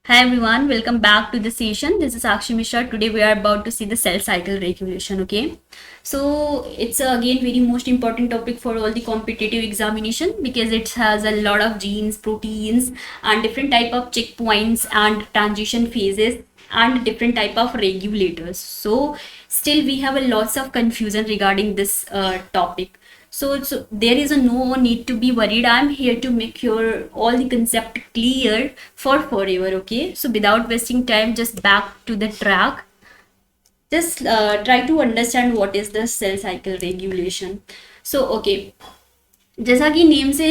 Hi everyone, welcome back to the session. This is Sakshi Mishra. Today we are about to see the cell cycle regulation. Okay, so it's again very most important topic for all the competitive examination because it has a lot of genes, proteins, and different type of checkpoints and transition phases and different type of regulators. So still we have a lots of confusion regarding this topic. So there is a no need to be worried. I'm here to make your all the concept clear for forever. Okay. So without wasting time, just back to the track. Just try to understand what is the cell cycle regulation. So okay, जैसा कि name से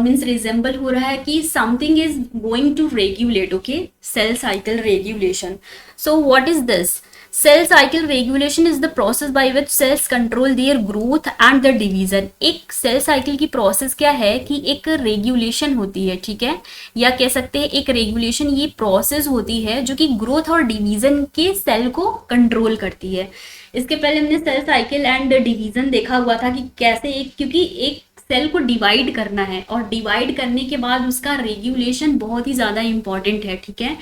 means resemble हो रहा है कि something is going to regulate. Okay, cell cycle regulation. So what is this? Cell cycle regulation is the process by which cells control their growth and the division. एक cell cycle की process क्या है कि एक regulation होती है, ठीक है, या कह सकते हैं एक रेगुलेशन ये प्रोसेस होती है जो कि ग्रोथ और डिवीजन के सेल को कंट्रोल करती है. इसके पहले हमने सेल साइकिल एंड डिवीजन देखा हुआ था कि कैसे एक, क्योंकि एक सेल को डिवाइड करना है और डिवाइड करने के बाद उसका रेगुलेशन बहुत ही ज़्यादा इम्पॉर्टेंट है, ठीक है.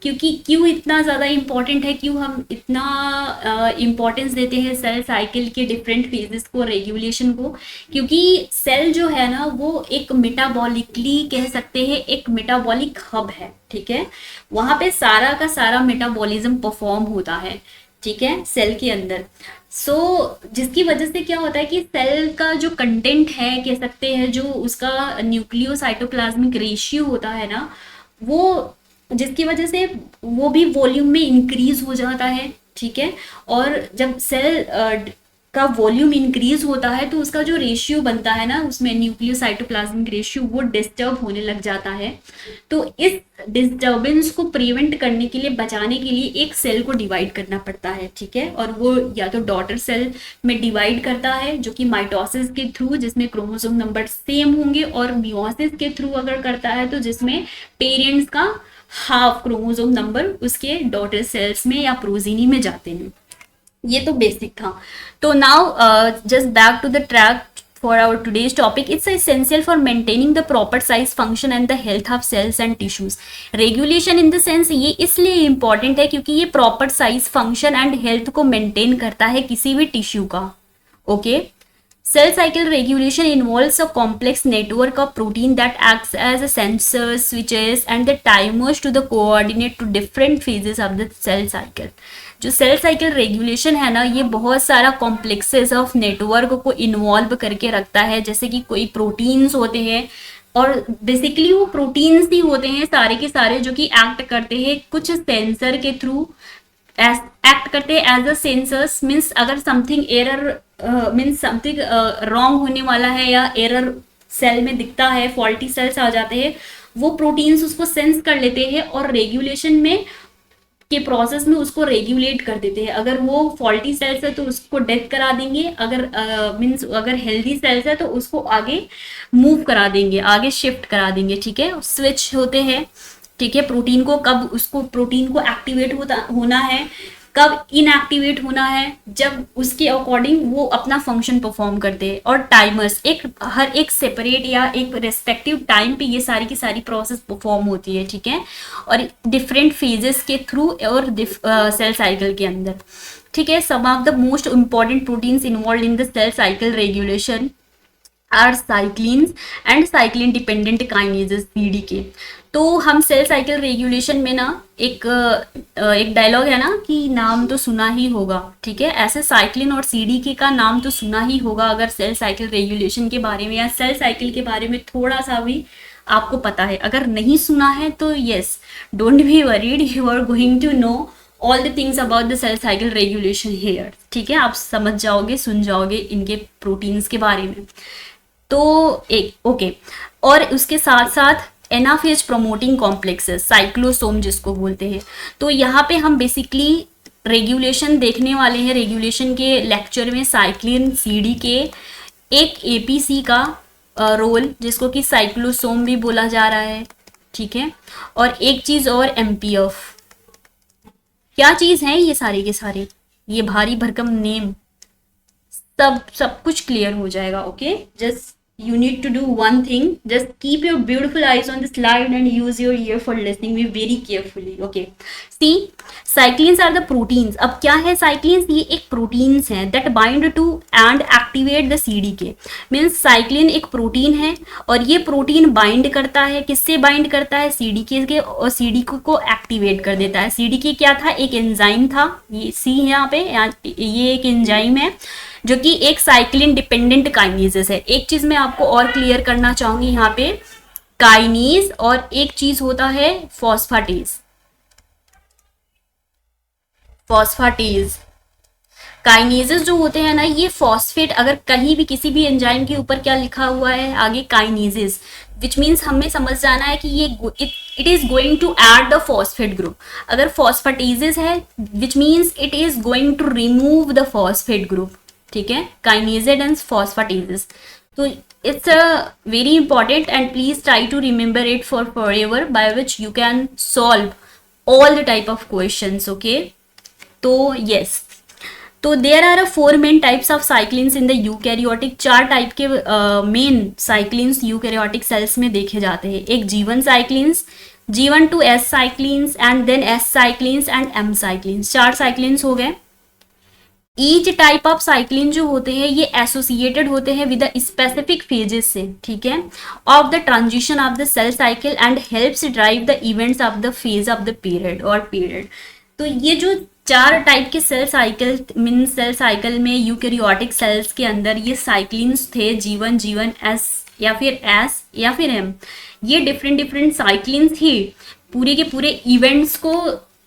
क्योंकि क्यों इतना ज़्यादा इम्पॉर्टेंट है, क्यों हम इतना इम्पॉर्टेंस देते हैं सेल साइकिल के डिफरेंट फेजेस को, रेगुलेशन को? क्योंकि सेल जो है ना वो एक मेटाबॉलिकली कह सकते हैं एक मेटाबॉलिक हब है, ठीक है. वहाँ पे सारा का सारा मेटाबॉलिज्म परफॉर्म होता है, ठीक है, सेल के अंदर. जिसकी वजह से क्या होता है कि सेल का जो कंटेंट है कह सकते हैं, जो उसका न्यूक्लियोसाइटोप्लाज्मिक रेशियो होता है ना, वो जिसकी वजह से वो भी वॉल्यूम में इंक्रीज हो जाता है, ठीक है. और जब सेल का वॉल्यूम इंक्रीज होता है तो उसका जो रेशियो बनता है ना उसमें न्यूक्लियोसाइटोप्लाज्मिक रेशियो वो डिस्टर्ब होने लग जाता है. तो इस डिस्टर्बेंस को प्रिवेंट करने के लिए, बचाने के लिए एक सेल को डिवाइड करना पड़ता है, ठीक है. और वो या तो डॉटर सेल में डिवाइड करता है जो कि माइटोसिस के थ्रू, जिसमें क्रोमोसोम नंबर सेम होंगे, और मियोसिस के थ्रू अगर करता है तो जिसमें पेरेंट्स का हाफ क्रोमोसोम नंबर उसके डॉटर सेल्स में या प्रोजीनी में जाते हैं. ये तो बेसिक था. तो now just back to the track for our today's topic. It's essential for maintaining the proper size, function and the health of cells and tissues. Regulation in the sense ये इसलिए important है क्योंकि ये proper size, function and health को maintain करता है किसी भी tissue का. Okay. Cell cycle regulation involves a complex network of protein that acts as a sensors, switches and the timers to the coordinate to different phases of the cell cycle. जो cell cycle regulation है ना, ये बहुत सारा complexes of network को involve करके रखता है. जैसे कि कोई प्रोटीन्स होते हैं, और बेसिकली वो प्रोटीन्स ही होते हैं सारे के सारे जो कि एक्ट करते हैं कुछ सेंसर के थ्रू, एक्ट करते हैं एज अ सेंसर्स. मीन्स अगर something error means something wrong होने वाला है या एरर सेल में दिखता है, फॉल्टी सेल्स आ जाते हैं, वो प्रोटीन्स उसको सेंस कर लेते हैं और रेगुलेशन में के प्रोसेस में उसको रेगुलेट कर देते हैं. अगर वो फॉल्टी सेल्स है तो उसको डेथ करा देंगे, अगर मीन्स अगर हेल्दी सेल्स है तो उसको आगे मूव करा देंगे, आगे शिफ्ट करा देंगे, ठीक है. स्विच होते हैं, ठीक है, प्रोटीन को कब उसको प्रोटीन को एक्टिवेट होना है, कब इनएक्टिवेट होना है, जब उसके अकॉर्डिंग वो अपना फंक्शन परफॉर्म करते हैं. और टाइमर्स एक हर एक सेपरेट या एक रेस्पेक्टिव टाइम पे ये सारी की सारी प्रोसेस परफॉर्म होती है, ठीक है. और डिफरेंट फेजेस के थ्रू और सेल साइकिल के अंदर, ठीक है. Some of the most important proteins involved in the cell cycle regulation are cyclins and cyclin dependent kinases, CDK. तो हम सेल साइकिल रेगुलेशन में ना एक डायलॉग है ना कि नाम तो सुना ही होगा, ठीक है. ऐसे साइक्लिन और सीडीके का नाम तो सुना ही होगा अगर सेल साइकिल रेगुलेशन के बारे में या सेल साइकिल के बारे में थोड़ा सा भी आपको पता है. अगर नहीं सुना है तो yes, don't be worried, you are going to know all the things about the cell cycle regulation here, ठीक है. आप समझ जाओगे, सुन जाओगे इनके प्रोटीन्स के बारे में. तो एक ओके, और उसके साथ साथ एनाफेज प्रोमोटिंग कॉम्प्लेक्सेस, साइक्लोसोम जिसको बोलते हैं. तो यहाँ पे हम बेसिकली रेगुलेशन देखने वाले हैं. रेगुलेशन के लेक्चर में साइक्लिन, सीडी के, एक एपीसी का रोल जिसको कि साइक्लोसोम भी बोला जा रहा है, ठीक है. और एक चीज और एमपीएफ. क्या चीज है ये सारे के सारे, ये भारी भरकम नेम, सब कुछ क्लियर हो जाएगा. Okay, just you need to do one thing. Just keep your beautiful eyes on the slide and use your ear for listening me very carefully. Okay, see, cyclins are the proteins. अब क्या है cyclins? ये एक proteins हैं that bind to and activate the CDK. Means cyclin एक protein है और ये प्रोटीन बाइंड करता है, किससे बाइंड करता है? सीडीके के, और सीडीके को एक्टिवेट कर देता है. सीडीके क्या था? एक एंजाइम था. ये सी यहाँ पे, ये एक एंजाइम है जो कि एक साइक्लिन डिपेंडेंट काइनेजेस है. एक चीज मैं आपको और क्लियर करना चाहूंगी यहाँ पे, काइनेज और एक चीज होता है फॉस्फेटेज. फॉस्फेटेज काइनेजेस जो होते हैं ना, ये फॉस्फेट, अगर कहीं भी किसी भी एंजाइम के ऊपर क्या लिखा हुआ है आगे काइनेजेस, विच मीन्स हमें समझ जाना है कि ये it is going to add the phosphate group. अगर फॉस्फेटेजेस है which means it is going to remove the phosphate group. ठीक है, काइनेजेस एंड फॉस्फेटेजेस. तो it's very important and please try to remember it for forever, by which you can solve all the type of questions. Okay, तो yes, तो there are 4 main types of cyclins in the eukaryotic. 4 type के main cyclins eukaryotic cells में देखे जाते हैं. एक G1 cyclins, G1 to S cyclins and then S cyclins and M cyclins. 4 cyclins हो गए. ईच टाइप ऑफ साइक्लिन जो होते हैं ये एसोसिएटेड होते हैं विद द स्पेसिफिक फेजेस से. ठीक है, of the transition of the cell cycle and helps drive the events of the phase of the period और पीरियड. तो ये जो 4 टाइप के cell cycle, mean cell cycle में यूकैरियोटिक सेल्स के अंदर ये साइक्लिन्स थे, G1 S या फिर S या फिर M. ये डिफरेंट साइक्लिन्स ही पूरे के पूरे इवेंट्स को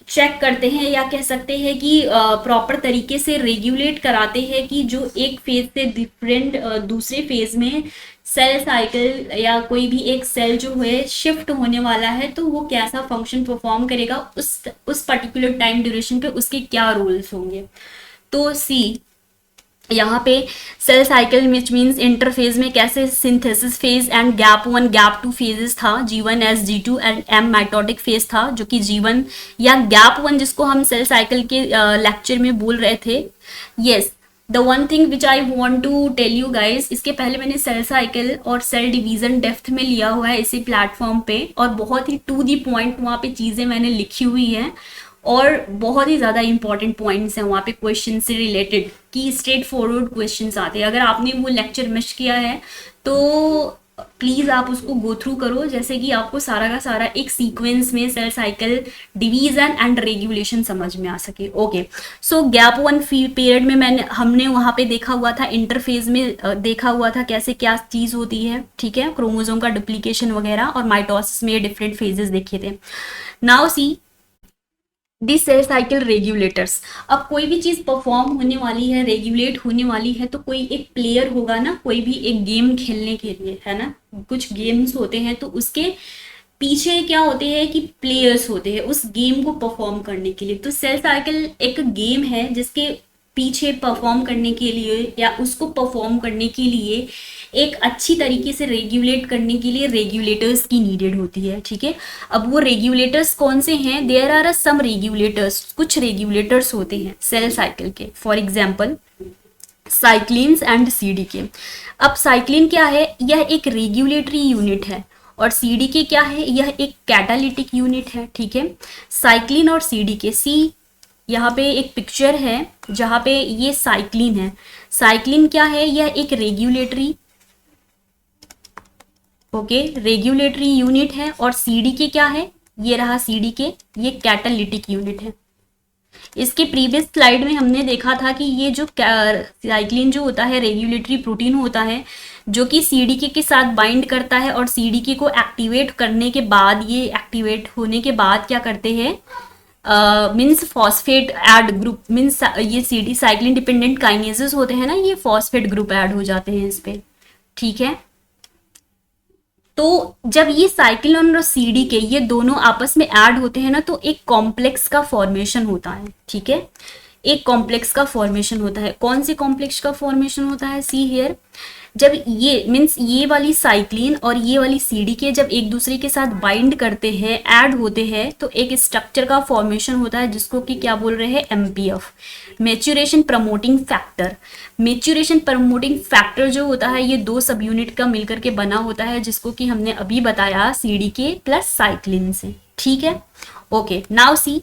चेक करते हैं, या कह सकते हैं कि प्रॉपर तरीके से रेगुलेट कराते हैं कि जो एक फेज से डिफरेंट दूसरे फेज में सेल साइकिल या कोई भी एक सेल जो है शिफ्ट होने वाला है, तो वो कैसा फंक्शन परफॉर्म करेगा उस पर्टिकुलर टाइम ड्यूरेशन पे, उसके क्या रोल्स होंगे. तो सी यहाँ पे cell cycle which means interphase में कैसे synthesis phase and gap 1 gap 2 phases था. G1 S G2 and M mitotic phase था, जो कि G1 या गैप 1 जिसको हम सेल साइकिल के लेक्चर में बोल रहे थे. Yes, the one thing which I want to tell you guys, इसके पहले मैंने सेल साइकिल और सेल डिवीजन डेप्थ में लिया हुआ है इसी प्लेटफॉर्म पे, और बहुत ही टू दी पॉइंट वहाँ पे चीज़ें मैंने लिखी हुई हैं और बहुत ही ज़्यादा इंपॉर्टेंट पॉइंट्स हैं वहाँ पे क्वेश्चन से रिलेटेड, कि स्ट्रेट फॉरवर्ड क्वेश्चंस आते हैं. अगर आपने वो लेक्चर मिस किया है तो प्लीज़ आप उसको गो थ्रू करो, जैसे कि आपको सारा का सारा एक सीक्वेंस में cell cycle division and regulation समझ में आ सके. ओके, सो गैप 1 पीरियड में हमने वहाँ पे देखा हुआ था, इंटरफेज में देखा हुआ था कैसे क्या चीज़ होती है. ठीक है, क्रोमोसोम का डुप्लीकेशन वगैरह, और माइटोसिस में ये डिफरेंट फेजेस देखे थे. नाउ सी दी सेल साइकिल रेगुलेटर्स. अब कोई भी चीज़ परफॉर्म होने वाली है, रेगुलेट होने वाली है, तो कोई एक प्लेयर होगा ना, कोई भी एक गेम खेलने के लिए, है ना, कुछ गेम्स होते हैं तो उसके पीछे क्या होते हैं कि प्लेयर्स होते हैं उस गेम को परफॉर्म करने के लिए. तो सेल साइकिल एक गेम है जिसके पीछे परफॉर्म करने के लिए या उसको परफॉर्म करने के लिए एक अच्छी तरीके से रेगुलेट करने के लिए रेगुलेटर्स की नीडेड होती है. ठीक है, अब वो रेगुलेटर्स कौन से हैं? देयर आर सम रेगुलेटर्स, कुछ रेगुलेटर्स होते हैं सेल साइकिल के. For example cyclins and CDK. अब साइक्लिन क्या है? यह एक रेगुलेटरी यूनिट है, और सीडीके क्या है? यह एक कैटालिटिक यूनिट है. ठीक है, साइक्लिन और सीडीके. सी यहाँ पे एक पिक्चर है जहाँ पे ये साइक्लिन है. साइक्लिन क्या है? यह एक रेगुलेटरी रेगुलेटरी यूनिट है, और सीडीके क्या है? ये रहा सीडीके, ये कैटालिटिक यूनिट है. इसके प्रीवियस स्लाइड में हमने देखा था कि ये जो साइक्लिन जो होता है रेगुलेटरी प्रोटीन होता है, जो कि सीडीके के साथ बाइंड करता है, और सीडीके को एक्टिवेट करने के बाद, ये एक्टिवेट होने के बाद क्या करते हैं, means phosphate add group, means ये सीडी साइक्लिन डिपेंडेंट काइनेजेस होते हैं ना, ये फॉस्फेट ग्रुप ऐड हो जाते हैं इस पे. ठीक है, तो जब ये साइक्लिन और सीडीके ये दोनों आपस में ऐड होते हैं ना, तो एक कॉम्प्लेक्स का फॉर्मेशन होता है. ठीक है, एक कॉम्प्लेक्स का फॉर्मेशन होता है. कौन से कॉम्प्लेक्स का फॉर्मेशन होता है? सी हियर, जब ये मीन्स ये वाली साइक्लिन और ये वाली सीडीके जब एक दूसरे के साथ बाइंड करते हैं, ऐड होते हैं, तो एक स्ट्रक्चर का फॉर्मेशन होता है जिसको कि क्या बोल रहे हैं, MPF, maturation promoting factor. Maturation promoting factor जो होता है ये दो सब यूनिट का मिलकर के बना होता है, जिसको कि हमने अभी बताया सीडीके प्लस साइक्लिन से। ठीक है, ओके। नाउ सी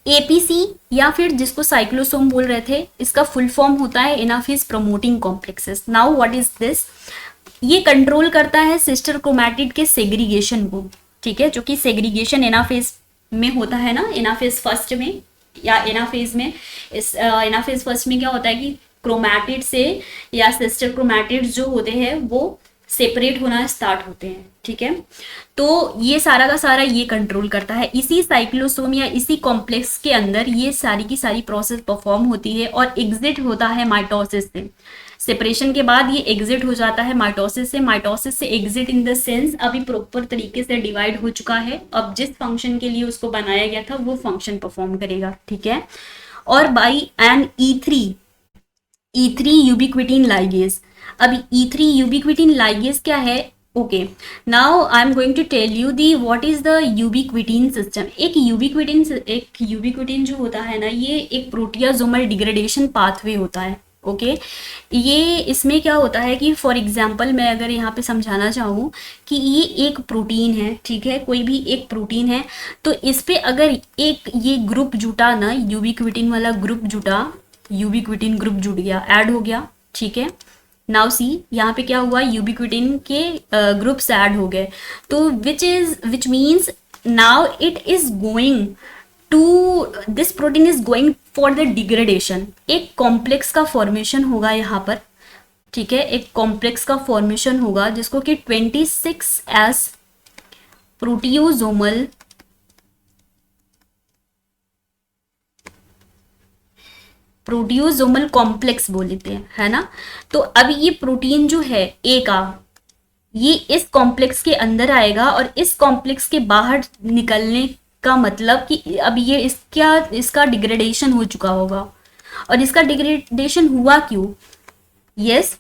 एपीसी या फिर जिसको साइक्लोसोम बोल रहे थे, इसका फुल फॉर्म होता है anaphase promoting complexes. Now what is this? ये कंट्रोल करता है सिस्टर क्रोमैटिड के सेग्रीगेशन को। ठीक है, जो कि सेग्रीगेशन एनाफेज में होता है ना, एनाफेज फर्स्ट में या एनाफेज में। इस एनाफेज फर्स्ट में क्या होता है कि क्रोमैटिड से या सिस्टर क्रोमैटिड जो होते हैं वो सेपरेट होना स्टार्ट होते हैं। ठीक है, तो ये सारा का सारा ये कंट्रोल करता है। इसी साइक्लोसोम या इसी कॉम्प्लेक्स के अंदर ये सारी की सारी प्रोसेस परफॉर्म होती है और एग्जिट होता है माइटोसिस से। सेपरेशन के बाद ये एग्जिट हो जाता है माइटोसिस से। माइटोसिस से एग्जिट इन द सेंस अभी प्रॉपर तरीके से डिवाइड हो चुका है, अब जिस फंक्शन के लिए उसको बनाया गया था वो फंक्शन परफॉर्म करेगा। ठीक है, और बाई एन E3 यूबिक्विटिन लाइगेज। अब E3 यूबिक्विटिन लाइगेज क्या है? Okay, now I am going to tell you the what is the ubiquitin system. एक यूबिक्विटिन जो होता है ना, ये एक प्रोटियाजोमल डिग्रेडेशन पाथवे होता है। ओके, ये इसमें क्या होता है कि फॉर एग्जाम्पल मैं अगर यहाँ पे समझाना चाहूँ कि ये एक प्रोटीन है, ठीक है, कोई भी एक प्रोटीन है, तो इस पे अगर एक ये ग्रुप जुटा ना, यूबिक्विटिन वाला ग्रुप जुटा, यूबिक्विटिन ग्रुप जुट गया, ऐड हो गया। ठीक है, नाउ सी यहाँ पे क्या हुआ, यूबिक्विटिन के ग्रुप्स ऐड हो गए, तो which means now it is going to this protein is going for the degradation. एक कॉम्प्लेक्स का फॉर्मेशन होगा यहाँ पर। ठीक है, एक कॉम्प्लेक्स का फॉर्मेशन होगा जिसको कि 26S प्रोटियोजोमल कॉम्प्लेक्स बोल देते हैं, है ना। तो अब ये प्रोटीन जो है ए का, ये इस कॉम्प्लेक्स के अंदर आएगा और इस कॉम्प्लेक्स के बाहर निकलने का मतलब कि अब ये इसका डिग्रेडेशन हो चुका होगा। और इसका डिग्रेडेशन हुआ क्यों? यस,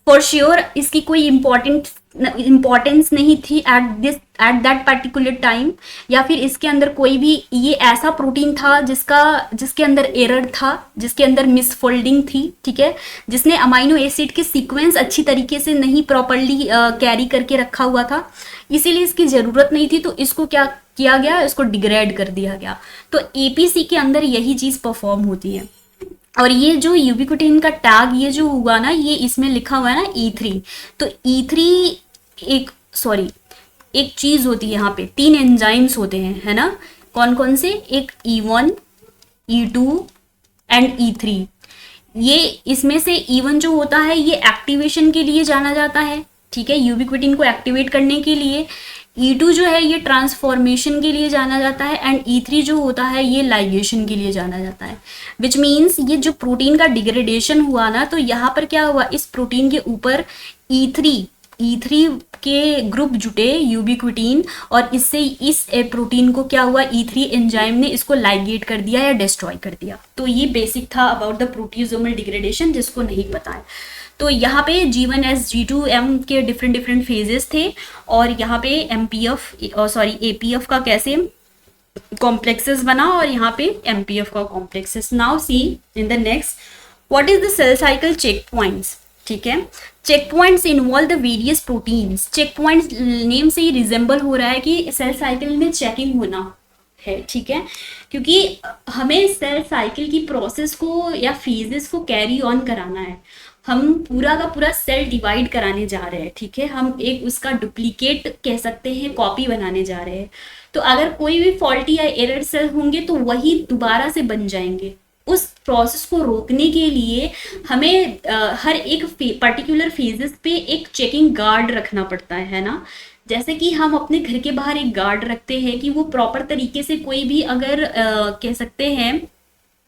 फॉर श्योर इसकी कोई इम्पोर्टेंस नहीं थी एट दैट पर्टिकुलर टाइम, या फिर इसके अंदर कोई भी ये ऐसा प्रोटीन था जिसके अंदर एरर था, जिसके अंदर मिसफोल्डिंग थी। ठीक है, जिसने अमाइनो एसिड के सीक्वेंस अच्छी तरीके से नहीं प्रॉपरली कैरी करके रखा हुआ था, इसीलिए इसकी जरूरत नहीं थी, तो इसको क्या किया गया, इसको डिग्रेड कर दिया गया। तो एपीसी के अंदर यही चीज परफॉर्म होती है। और ये जो यूबिक्विटिन का टैग ये जो हुआ ना, ये इसमें लिखा हुआ है ना E3, तो E3 एक चीज होती है, यहाँ पे 3 एंजाइम्स होते हैं, है ना। कौन कौन से? एक E1, E2 एंड E3। ये इसमें से E1 जो होता है ये एक्टिवेशन के लिए जाना जाता है। ठीक है, यूबिक्विटिन को एक्टिवेट करने के लिए। E2 जो है ये ट्रांसफॉर्मेशन के लिए जाना जाता है, एंड E3 जो होता है ये लाइगेशन के लिए जाना जाता है। विच मीन्स ये जो प्रोटीन का डिग्रेडेशन हुआ ना, तो यहाँ पर क्या हुआ, इस प्रोटीन के ऊपर E3 के ग्रुप जुटे यूबिक्विटिन, और इससे इस प्रोटीन को क्या हुआ, E3 एंजाइम ने इसको लाइगेट कर दिया या डिस्ट्रॉय कर दिया। तो ये बेसिक था अबाउट द प्रोटियोसोमल डिग्रेडेशन, जिसको नहीं पता है। तो यहाँ पे G1S G2M के डिफरेंट फेजेस थे, और यहाँ पे APF का कैसे कॉम्प्लेक्सेस बना, और यहाँ पे MPF का complexes. Now see in the next, what is the cell cycle checkpoints. ठीक है, check points involve the various proteins. Checkpoints name से ही रिजेंबल हो रहा है कि सेल साइकिल में चेकिंग होना है। ठीक है, क्योंकि हमें सेल साइकिल की प्रोसेस को या फेजेस को कैरी ऑन कराना है। हम पूरा का पूरा सेल डिवाइड कराने जा रहे हैं। ठीक है, हम एक उसका डुप्लीकेट कह सकते हैं, कॉपी बनाने जा रहे हैं। तो अगर कोई भी फॉल्टी या एरर सेल होंगे तो वही दोबारा से बन जाएंगे। उस प्रोसेस को रोकने के लिए हमें हर एक पर्टिकुलर फेजेस पे एक चेकिंग गार्ड रखना पड़ता है ना। जैसे कि हम अपने घर के बाहर एक गार्ड रखते हैं कि वो प्रॉपर तरीके से कोई भी अगर कह सकते हैं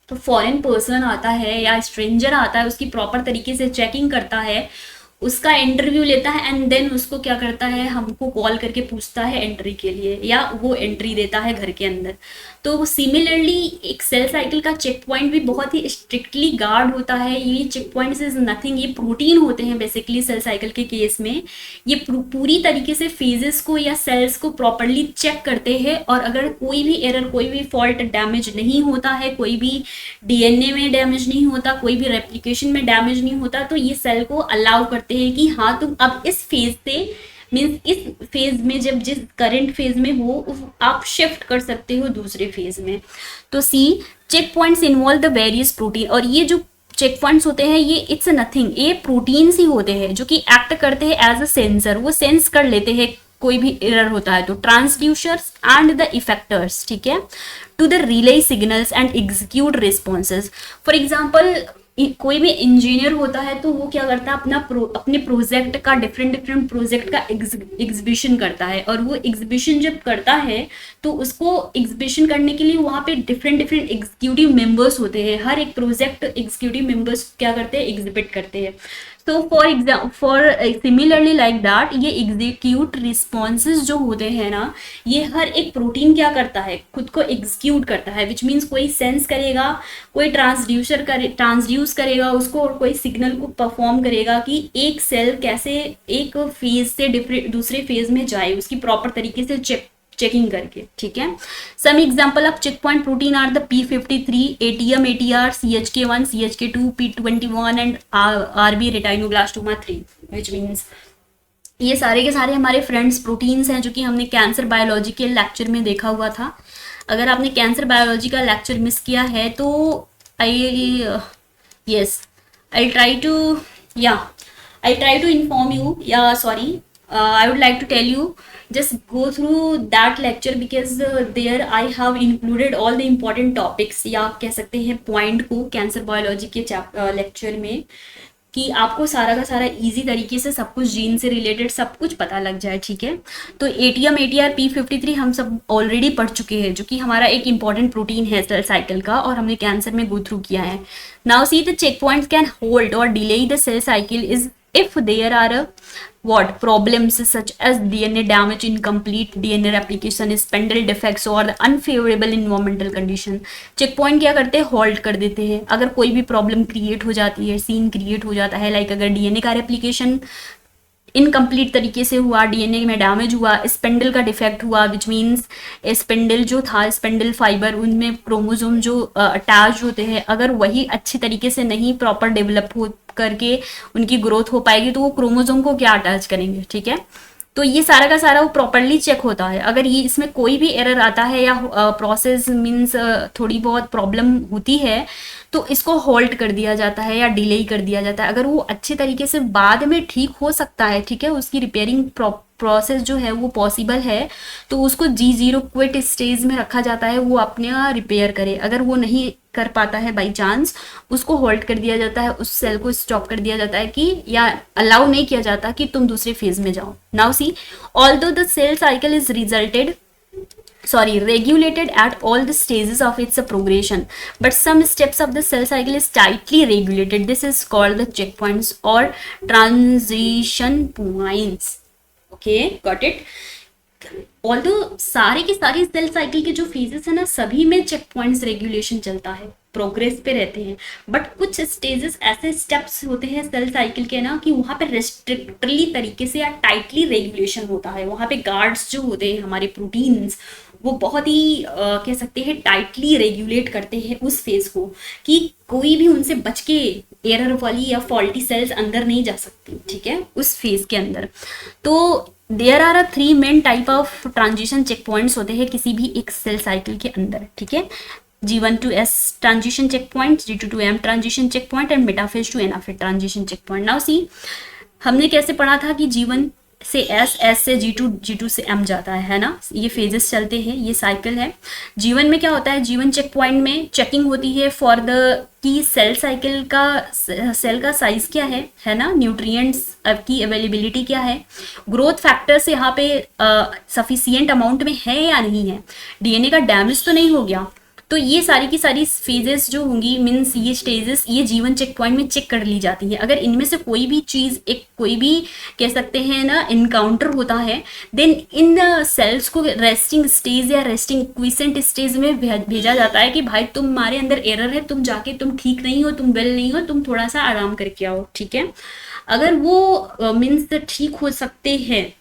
तो फॉरेन पर्सन आता है या स्ट्रेंजर आता है, उसकी प्रॉपर तरीके से चेकिंग करता है, उसका इंटरव्यू लेता है एंड देन उसको क्या करता है, हमको कॉल करके पूछता है एंट्री के लिए, या वो एंट्री देता है घर के अंदर। तो सिमिलरली एक सेल साइकिल का चेक पॉइंट भी बहुत ही स्ट्रिक्टली गार्ड होता है। ये चेक पॉइंट्स इज नथिंग, ये प्रोटीन होते हैं बेसिकली सेल साइकिल के केस में। ये पूरी तरीके से फेजेस को या सेल्स को प्रॉपरली चेक करते हैं, और अगर कोई भी एरर, कोई भी फॉल्ट, डैमेज नहीं होता है, कोई भी डीएनए में डैमेज नहीं होता, कोई भी रेप्लिकेशन में डैमेज नहीं होता, तो ये सेल को अलाउ करते हैं कि हाँ तुम अब इस फेज से, मीन्स इस फेज में, जब जिस करंट फेज में हो आप शिफ्ट कर सकते हो दूसरे फेज में। तो see check points involve the various protein, और ये जो चेक पॉइंट्स होते हैं ये इट्स नथिंग, ये प्रोटीन्स ही होते हैं जो कि एक्ट करते हैं एज अ सेंसर। वो सेंस कर लेते हैं कोई भी एरर होता है तो। ट्रांसड्यूसर्स एंड द इफेक्टर्स, ठीक है, to the relay signals and execute responses. For example कोई भी इंजीनियर होता है तो वो क्या करता है, अपने प्रोजेक्ट का, डिफरेंट प्रोजेक्ट का एग्जीबिशन करता है, और वो एग्जीबिशन जब करता है तो उसको एग्जीबिशन करने के लिए वहाँ पे डिफरेंट एग्जीक्यूटिव मेंबर्स होते हैं। हर एक प्रोजेक्ट एग्जीक्यूटिव मेंबर्स क्या करते हैं, एग्जिबिट करते हैं। तो फॉर सिमिलरली लाइक दैट, ये एग्जीक्यूट रिस्पॉन्सेज जो होते हैं ना, ये हर एक प्रोटीन क्या करता है, खुद को एग्जीक्यूट करता है, विच मीन्स कोई सेंस करेगा, कोई ट्रांसड्यूस करेगा उसको, और कोई सिग्नल को परफॉर्म करेगा कि एक सेल कैसे एक फेज से दूसरे फेज में जाए, उसकी प्रॉपर तरीके से चेकिंग करके, ठीक है। Some example of checkpoint protein are the P53, ATM, ATR, CHK1, CHK2, P21 and RB retinoblastoma 3, which means ये सारे के सारे हमारे फ्रेंड्स प्रोटीन्स हैं जो कि हमने कैंसर बायोलॉजी के लेक्चर में देखा हुआ था। अगर आपने कैंसर बायोलॉजी का लेक्चर मिस किया है तो I try to inform you, या sorry, I would like to tell you, just go through that lecture because there I have included all the important topics, या आप कह सकते हैं पॉइंट को कैंसर बायोलॉजी के लेक्चर में, कि आपको सारा का सारा इजी तरीके से सब कुछ जीन से रिलेटेड सब कुछ पता लग जाए, ठीक है। तो ATM, ATR, P53 हम सब ऑलरेडी पढ़ चुके हैं, जो कि हमारा एक इंपॉर्टेंट प्रोटीन है सेल साइकिल का, और हमने कैंसर में गो थ्रू किया है। Now see the check points can hold और delay the cell cycle is if there are problems such as DNA damage, incomplete DNA replication, spindle defects or the unfavorable environmental condition। Checkpoint क्या करते हैं, hold कर देते हैं। अगर कोई भी प्रॉब्लम क्रिएट हो जाती है, सीन क्रिएट हो जाता है, लाइक अगर डीएनए का रेप्लिकेशन इनकम्प्लीट तरीके से हुआ, डीएनए में डैमेज हुआ, स्पेंडल का डिफेक्ट हुआ, विच मीन्स स्पेंडल जो था, स्पेंडल फाइबर, उनमें क्रोमोसोम जो अटैच होते हैं, अगर वही अच्छी तरीके से नहीं प्रॉपर डेवलप हो करके उनकी ग्रोथ हो पाएगी तो वो क्रोमोसोम को क्या अटैच करेंगे, ठीक है। तो ये सारा का सारा वो प्रॉपरली चेक होता है। अगर ये इसमें कोई भी एरर आता है या प्रोसेस मीन्स थोड़ी बहुत प्रॉब्लम होती है तो इसको होल्ड कर दिया जाता है या डिले कर दिया जाता है। अगर वो अच्छे तरीके से बाद में ठीक हो सकता है, ठीक है, उसकी रिपेयरिंग प्रोसेस जो है वो पॉसिबल है, तो उसको G0 क्विट स्टेज में रखा जाता है, वो अपने रिपेयर करे। अगर वो नहीं कर पाता है बाई चांस, उसको होल्ड कर दिया जाता है, उस सेल को स्टॉप कर दिया जाता है कि, या अलाउ नहीं किया जाता कि तुम दूसरे फेज में जाओ। Now see, although the cell cycle is regulated at all the stages of its progression, but some steps of the cell cycle is tightly regulated. This is called the checkpoints or transition points. Okay, got it? Although सारे के सारे cell cycle के जो phases है ना, सभी में check points regulation चलता है, प्रोग्रेस पे रहते हैं, बट कुछ स्टेजेस ऐसे स्टेप्स होते हैं सेल साइकिल के ना कि वहाँ पे रेस्ट्रिक्टली तरीके से या टाइटली रेगुलेशन होता है। वहाँ पे गार्ड्स जो होते हैं हमारे प्रोटीन्स, वो बहुत ही कह सकते हैं टाइटली रेगुलेट करते हैं उस फेज को, कि कोई भी उनसे बच के एरर वाली या फॉल्टी सेल्स अंदर नहीं जा सकती, ठीक है, उस फेज के अंदर। तो there are 3 main type of transition check points होते हैं किसी भी एक सेल साइकिल के अंदर, ठीक है। G1 to S transition checkpoint, G2 to M transition checkpoint and metaphase to anaphase transition checkpoint. Now see, हमने कैसे पढ़ा था कि G1 से S, S से G2, G2 से M जाता है ना, ये फेजेस चलते हैं, ये साइकिल है। G1 में क्या होता है, G1 चेक पॉइंट में चेकिंग होती है फॉर द कि सेल साइकिल का सेल का साइज क्या है ना, न्यूट्रिएंट्स की अवेलेबिलिटी क्या है, ग्रोथ फैक्टर्स यहाँ पे सफिशिएंट अमाउंट में है या नहीं है, डीएनए का डैमेज तो नहीं हो गया, तो ये सारी की सारी फेजेस जो होंगी, मीन्स ये स्टेजेस, ये जीवन चेक पॉइंट में चेक कर ली जाती है। अगर इनमें से कोई भी चीज, एक कोई भी कह सकते हैं ना इनकाउंटर होता है, देन इन सेल्स को रेस्टिंग स्टेज या रेस्टिंग क्विसेंट स्टेज में भेजा जाता है कि भाई तुम्हारे अंदर एरर है, तुम जाके, तुम ठीक नहीं हो, तुम वेल नहीं हो, तुम थोड़ा सा आराम करके आओ, ठीक है। अगर वो मीन्स ठीक हो सकते हैं,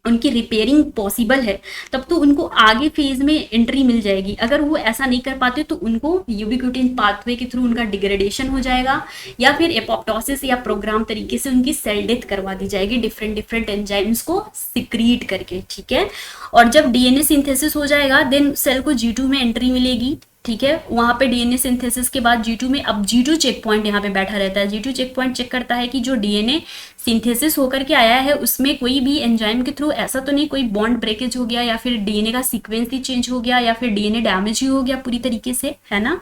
उनकी रिपेयरिंग पॉसिबल है, तब तो उनको आगे फेज में एंट्री मिल जाएगी। अगर वो ऐसा नहीं कर पाते तो उनको यूबिक्यूटिन पाथवे के थ्रू उनका डिग्रेडेशन हो जाएगा, या फिर एपोप्टोसिस या प्रोग्राम तरीके से उनकी सेल डेथ करवा दी जाएगी डिफरेंट डिफरेंट एंजाइम्स को सिक्रीट करके, ठीक है। और जब डीएनए सिंथेसिस हो जाएगा, देन सेल को G2 में एंट्री मिलेगी, ठीक है। वहां पे डीएनए सिंथेसिस के बाद G2 में, अब G2 चेक पॉइंट यहाँ पे बैठा रहता है। G2 चेक पॉइंट चेक करता है कि जो डीएनए सिंथेसिस होकर के आया है उसमें कोई भी एंजाइम के थ्रू ऐसा तो नहीं कोई बॉन्ड ब्रेकेज हो गया, या फिर डीएनए का सीक्वेंस ही चेंज हो गया, या फिर डीएनए डैमेज ही हो गया पूरी तरीके से, है ना।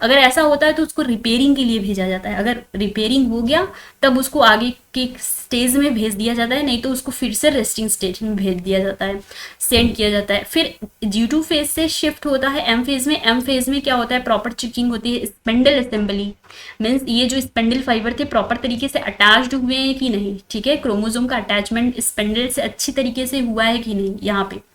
अगर ऐसा होता है तो उसको रिपेयरिंग के लिए भेजा जाता है। अगर रिपेयरिंग हो गया तब उसको आगे के स्टेज में भेज दिया जाता है, नहीं तो उसको फिर से रेस्टिंग स्टेज में भेज दिया जाता है, सेंड किया जाता है। फिर G2 फेज से शिफ्ट होता है M फेज में। M फेज में क्या होता है, प्रॉपर चेकिंग होती है, स्पेंडल असेंबली, मीन्स ये जो स्पेंडल फाइबर थे प्रॉपर तरीके से अटैच्ड हुए हैं कि नहीं, ठीक है। क्रोमोसोम का अटैचमेंट स्पेंडल से अच्छी तरीके से हुआ है कि नहीं यहाँ पे।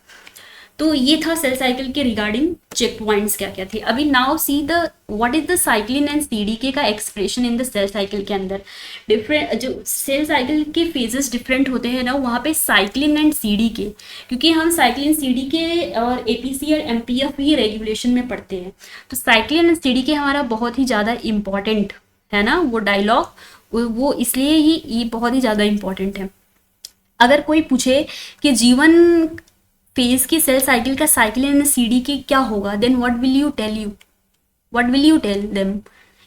तो ये था सेल साइकिल के रिगार्डिंग चेक पॉइंट्स क्या क्या थे। अभी now see the what is the cyclin and CDK का expression in the cell cycle के अंदर। डिफरेंट जो सेल साइकिल के फेजेस डिफरेंट होते हैं ना, वहाँ पे साइक्लिन एंड सीडीके, क्योंकि हम साइक्लिन सीडीके और एपीसी और एमपीएफ ही रेगुलेशन में पढ़ते हैं, तो साइक्लिन एंड सीडीके हमारा बहुत ही ज़्यादा इम्पॉर्टेंट है ना, वो डायलॉग वो इसलिए ही ये बहुत ही ज़्यादा इम्पॉर्टेंट है। अगर कोई पूछे कि जीवन फेज की सेल साइकिल का साइक्लिन एंड सीडीके क्या होगा, then what will you tell them.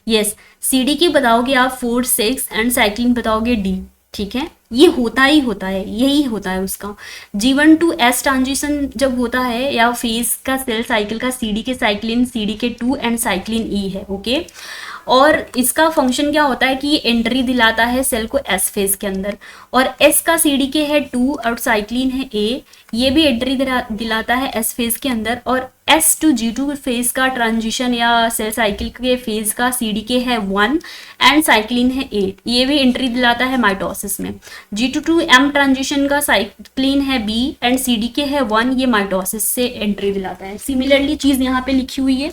Yes, CDK बताओगे आप 4 6 एंड साइक्लिन बताओगे D, ठीक है। ये होता ही होता है, यही होता है उसका। G1 to S ट्रांजिशन जब होता है, या फेज का सेल साइकिल का CDK cyclin, CDK 2 and cyclin E है, ओके। और इसका फंक्शन क्या होता है कि ये एंट्री दिलाता है सेल को एस फेज के अंदर, और एस का सीडीके है 2 और साइक्लिन है ए, ये भी एंट्री दिलाता है एस फेज के अंदर। और एस टू G2 फेज का ट्रांजिशन या सेल साइकिल के फेज का सीडीके है 1 एंड साइक्लिन है 8, ये भी एंट्री दिलाता है माइटोसिस में। G2 टू M ट्रांजिशन का साइक्लिन है B एंड सीडीके है 1, ये माइटोसिस से एंट्री दिलाता है। सिमिलरली चीज यहाँ पे लिखी हुई है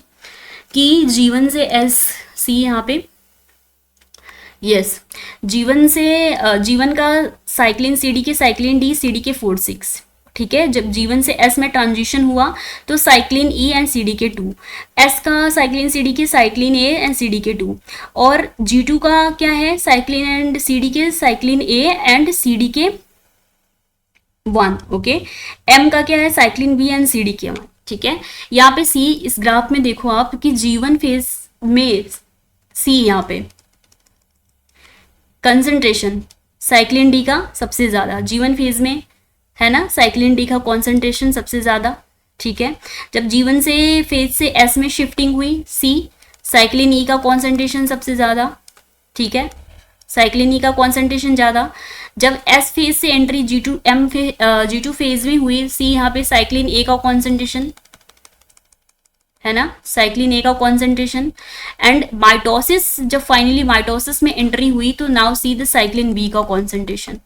कि G1 से S C यहाँ पे, यस, G1 का cyclin CDK cyclin D CDK 4 6, ठीक है। जब G1 से S में ट्रांजिशन हुआ तो cyclin E and CDK 2, S का cyclin CDK cyclin A and CDK 2, और G2 का क्या है, cyclin and CDK cyclin A and CDK 1, okay. M का क्या है, साइक्लिन B एंड सीडीके 1, ठीक है। यहाँ पे C इस ग्राफ में देखो आप कि G1 फेज में C यहाँ पे कंसंट्रेशन साइक्लिन D का सबसे ज्यादा G1 फेज में है ना, साइक्लिन D का कॉन्सेंट्रेशन सबसे ज्यादा, ठीक है। जब G1 से फेज से S में शिफ्टिंग हुई C, साइक्लिन E का कॉन्सेंट्रेशन सबसे ज्यादा, ठीक है, साइक्लिन E का कॉन्सेंट्रेशन ज्यादा। जब S फेज से एंट्री G2 फेज में हुई C, यहाँ पे साइक्लिन A का कॉन्सेंट्रेशन है ना, साइक्लिन A का कॉन्सेंट्रेशन। एंड माइटोसिस, जब फाइनली माइटोसिस में एंट्री हुई तो now see the cyclin B का कॉन्सेंट्रेशन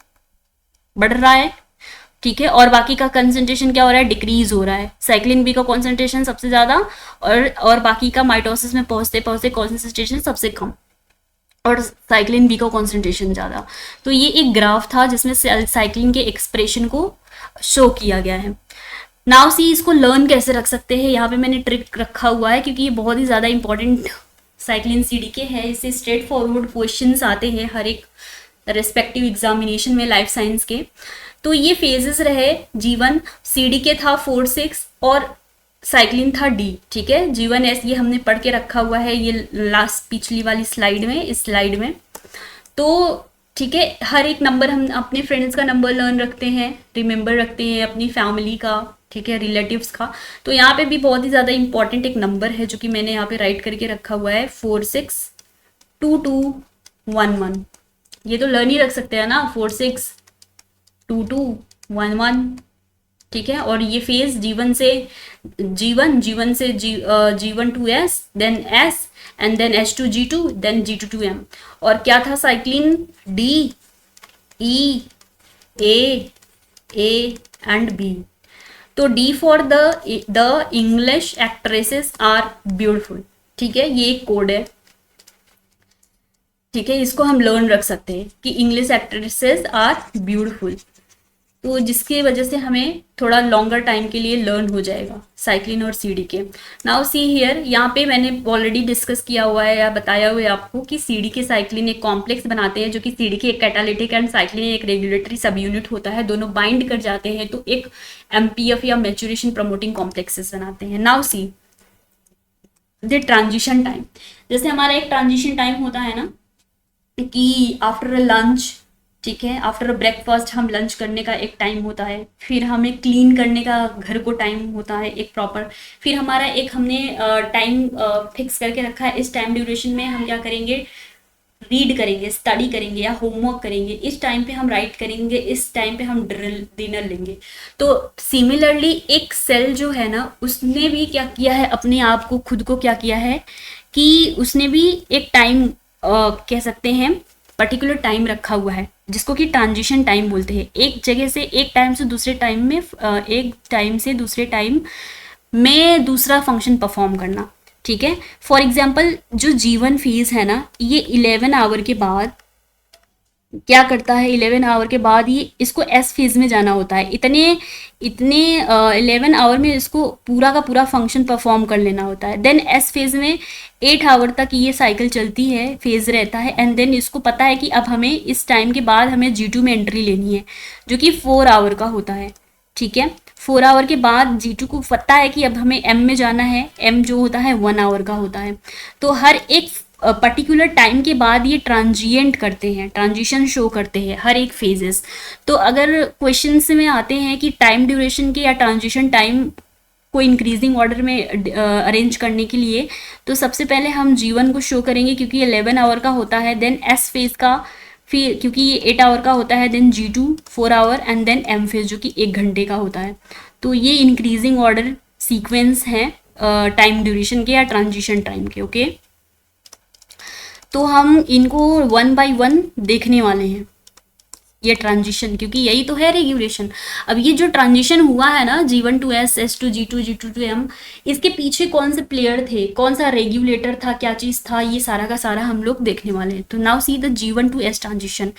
बढ़ रहा है, ठीक है, और बाकी का कंसंट्रेशन क्या हो रहा है, डिक्रीज हो रहा है। साइक्लिन B का कॉन्सेंट्रेशन सबसे ज्यादा और बाकी का माइटोसिस में पहुंचते पहुंचते कॉन्सेंट्रेशन सबसे कम, और साइक्लिन B का कॉन्सेंट्रेशन ज्यादा। तो ये एक ग्राफ था जिसमें साइक्लिन के एक्सप्रेशन को शो किया गया है। नाउ सी इसको लर्न कैसे रख सकते हैं, यहाँ पे मैंने ट्रिक रखा हुआ है क्योंकि ये बहुत ही ज़्यादा इंपॉर्टेंट साइक्लिन सीडीके है। इससे स्ट्रेट फॉरवर्ड क्वेश्चंस आते हैं हर एक रेस्पेक्टिव एग्जामिनेशन में लाइफ साइंस के। तो ये फेजेस रहे, G1 सीडीके था 4 6 और साइक्लिन था D, ठीक है। G1 S ये हमने पढ़ के रखा हुआ है, ये लास्ट पिछली वाली स्लाइड में, इस स्लाइड में। तो ठीक है, हर एक नंबर हम अपने फ्रेंड्स का नंबर लर्न रखते हैं, रिमेंबर रखते हैं, अपनी फैमिली का, ठीक है, रिलेटिव्स का। तो यहाँ पे भी बहुत ही ज़्यादा इंपॉर्टेंट एक नंबर है जो कि मैंने यहाँ पे राइट करके रखा हुआ है, 4 6 2 2 1 1। ये तो लर्न ही रख सकते हैं ना, 4 6 2 2 1 1, ठीक है। और ये फेज G1 से G1 से G1 to S, then S, and then S to G2, then G2 to M। और क्या था cyclin? D, E, A and B। तो D for the English actresses are beautiful, ठीक है, ये एक कोड है, ठीक है, इसको हम लर्न रख सकते हैं कि इंग्लिश एक्ट्रेसेस आर ब्यूटिफुल, तो जिसकी वजह से हमें थोड़ा लॉन्गर टाइम के लिए लर्न हो जाएगा साइक्लिन और सीडी के। नाउ सी हियर, यहाँ पे मैंने ऑलरेडी डिस्कस किया हुआ है या बताया हुआ है आपको कि सीडी के साइक्लिन एक कॉम्प्लेक्स बनाते हैं, जो कि सीडी के एक कैटालिटिक एंड साइक्लिन एक रेगुलेटरी सब यूनिट होता है, दोनों बाइंड कर जाते हैं तो एक एमपीएफ या मैच्योरेशन प्रमोटिंग कॉम्प्लेक्सेस बनाते हैं। Now see the transition time, जैसे हमारा एक ट्रांजिशन टाइम होता है ना कि आफ्टर लंच, ठीक है, आफ्टर ब्रेकफास्ट हम लंच करने का एक टाइम होता है, फिर हमें क्लीन करने का घर को टाइम होता है एक प्रॉपर, फिर हमारा एक हमने टाइम फिक्स करके रखा है, इस टाइम ड्यूरेशन में हम क्या करेंगे, रीड करेंगे, स्टडी करेंगे या होमवर्क करेंगे, इस टाइम पे हम राइट करेंगे, इस टाइम पे हम डिनर लेंगे। तो सिमिलरली एक सेल जो है ना, उसने भी क्या किया है, अपने आप को खुद को क्या किया है कि उसने भी एक टाइम कह सकते हैं पर्टिकुलर टाइम रखा हुआ है, जिसको कि ट्रांजिशन टाइम बोलते हैं। एक जगह से एक टाइम से दूसरे टाइम में एक टाइम से दूसरे टाइम में दूसरा फंक्शन परफॉर्म करना, ठीक है। फॉर एग्जाम्पल जो G1 फेज है ना, ये 11 आवर के बाद क्या करता है, 11 आवर के बाद ये इसको S फेज में जाना होता है, इतने 11 आवर में इसको पूरा का पूरा फंक्शन परफॉर्म कर लेना होता है। देन S फेज में 8 आवर तक ये साइकिल चलती है, फेज रहता है, एंड देन इसको पता है कि अब हमें इस टाइम के बाद हमें G2 में एंट्री लेनी है, जो कि 4 आवर का होता है, ठीक है। 4 आवर के बाद G2 को पता है कि अब हमें M में जाना है, M जो होता है 1 आवर का होता है। तो हर एक पर्टिकुलर टाइम के बाद ये ट्रांजिएंट करते हैं, ट्रांजिशन शो करते हैं हर एक फेजेस। तो अगर क्वेश्चंस में आते हैं कि टाइम ड्यूरेशन के या ट्रांजिशन टाइम को इंक्रीजिंग ऑर्डर में अरेंज करने के लिए, तो सबसे पहले हम G1 को शो करेंगे क्योंकि 11 आवर का होता है, देन S फेज का, फिर क्योंकि ये 8 आवर का होता है, then G2 4 hour, and then M phase जो कि 1 घंटे का होता है। तो ये इंक्रीजिंग ऑर्डर सीक्वेंस है टाइम ड्यूरेशन के या ट्रांजिशन टाइम के, ओके। तो हम इनको 1 बाय 1 देखने वाले हैं, ये ट्रांजिशन, क्योंकि यही तो है रेगुलेशन। अब ये जो ट्रांजिशन हुआ है ना, G1 to S, S to G2, G2 to M, इसके पीछे कौन से प्लेयर थे, कौन सा रेगुलेटर था, क्या चीज़ था, ये सारा का सारा हम लोग देखने वाले हैं। तो now see the G1 to S transition.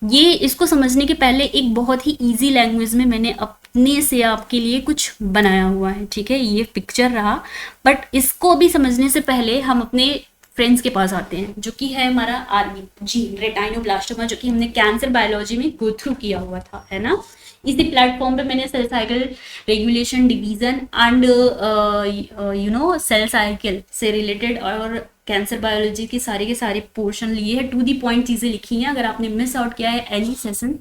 ये इसको समझने के पहले एक बहुत ही ईजी लैंग्वेज में मैंने अपने से आपके लिए कुछ बनाया हुआ है, ठीक है, ये पिक्चर रहा। बट इसको भी समझने से पहले हम अपने फ्रेंड्स के पास आते हैं, जो कि है हमारा RBG, रेटाइनोब्लास्टोमा, जो कि हमने कैंसर बायोलॉजी में गो थ्रू किया हुआ था, है ना। इसी प्लेटफॉर्म पे मैंने cell cycle regulation, division and cell cycle से रिलेटेड और कैंसर बायोलॉजी के सारे पोर्शन लिए हैं, टू दी पॉइंट चीज़ें लिखी हैं। अगर आपने मिस आउट किया है any session,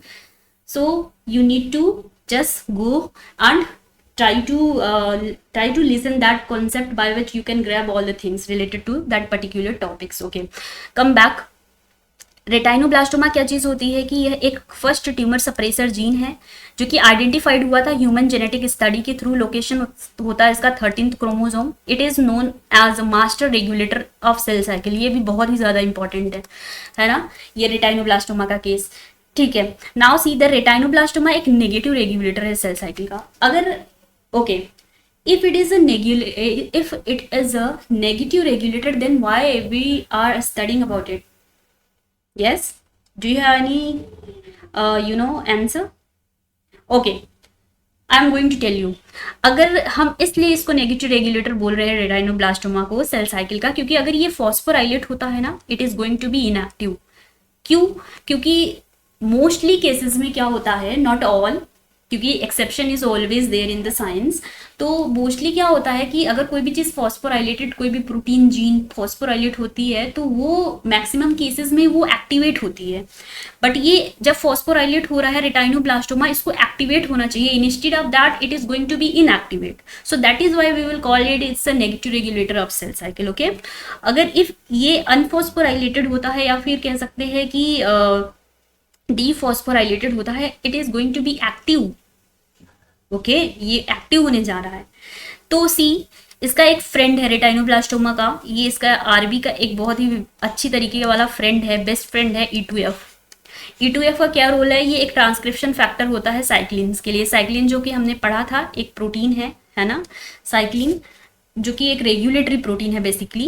so you need to just go and try to listen that concept by which you can grab all the things related to that particular topics, okay। come back, रेटाइनोब्लास्टोमा क्या चीज़ होती है कि यह एक first tumour suppressor gene है, जो कि identified हुआ था ह्यूमन जेनेटिक स्टडी के थ्रू। लोकेशन होता है इसका 13th chromosome. It is known as a master regulator of cell cycle. ये भी बहुत ही ज़्यादा इंपॉर्टेंट है ना, ये रेटाइनोब्लास्टोमा का केस, ठीक है। नाउ सी द रेटाइनोब्लास्टोमा एक नेगेटिव रेगुलेटर है सेल साइकिल का। अगर okay, if it is a negative regulator, then why we are studying about it? Yes, do you have any answer? Okay, I am going to tell you। अगर हम इसलिए इसको negative regulator बोल रहे हैं रेटाइनोब्लास्टोमा को सेल साइकिल का, क्योंकि अगर ये फॉस्फोराइलेट होता है ना, it is going to be inactive. क्यों? क्योंकि मोस्टली केसेस में क्या होता है, नॉट ऑल, क्योंकि exception is always there in the science. तो मोस्टली क्या होता है कि अगर कोई भी चीज़ फॉस्फोराइलेटेड, कोई भी प्रोटीन जीन फॉस्फोराइलेट होती है, तो वो मैक्सिमम केसेस में वो एक्टिवेट होती है। बट ये जब फॉस्फोराइलेट हो रहा है रेटाइनोब्लास्टोमा, इसको एक्टिवेट होना चाहिए, instead of that it is going to be inactivate. So that is why we will call it it's a negative regulator of cell cycle, okay. अगर इफ ये अनफॉस्फोराइलेटेड होता है, या फिर कह सकते हैं कि डीफॉस्फोराइलेटेड होता है, it is going to be active, okay, ये एक्टिव होने जा रहा है। तो सी, इसका एक फ्रेंड है रेटाइनोब्लास्टोमा का, ये इसका आरबी का एक बहुत ही अच्छी तरीके वाला फ्रेंड है, बेस्ट फ्रेंड है E2F। E2F का क्या रोल है, ये एक ट्रांसक्रिप्शन फैक्टर होता है साइक्लिन्स के लिए। साइक्लिन जो कि हमने पढ़ा था एक प्रोटीन है ना, साइक्लिन जो कि एक रेगुलेटरी प्रोटीन है basically.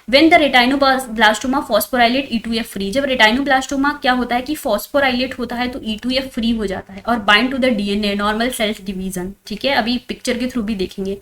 When the retinoblastoma phosphorylate E2F free, जब रेटाइनोब्लास्टोमा क्या होता है कि फॉस्फोराइलेट होता है तो E2F फ्री हो जाता है और bind to the DNA normal cells division. ठीक है, अभी पिक्चर के थ्रू भी देखेंगे।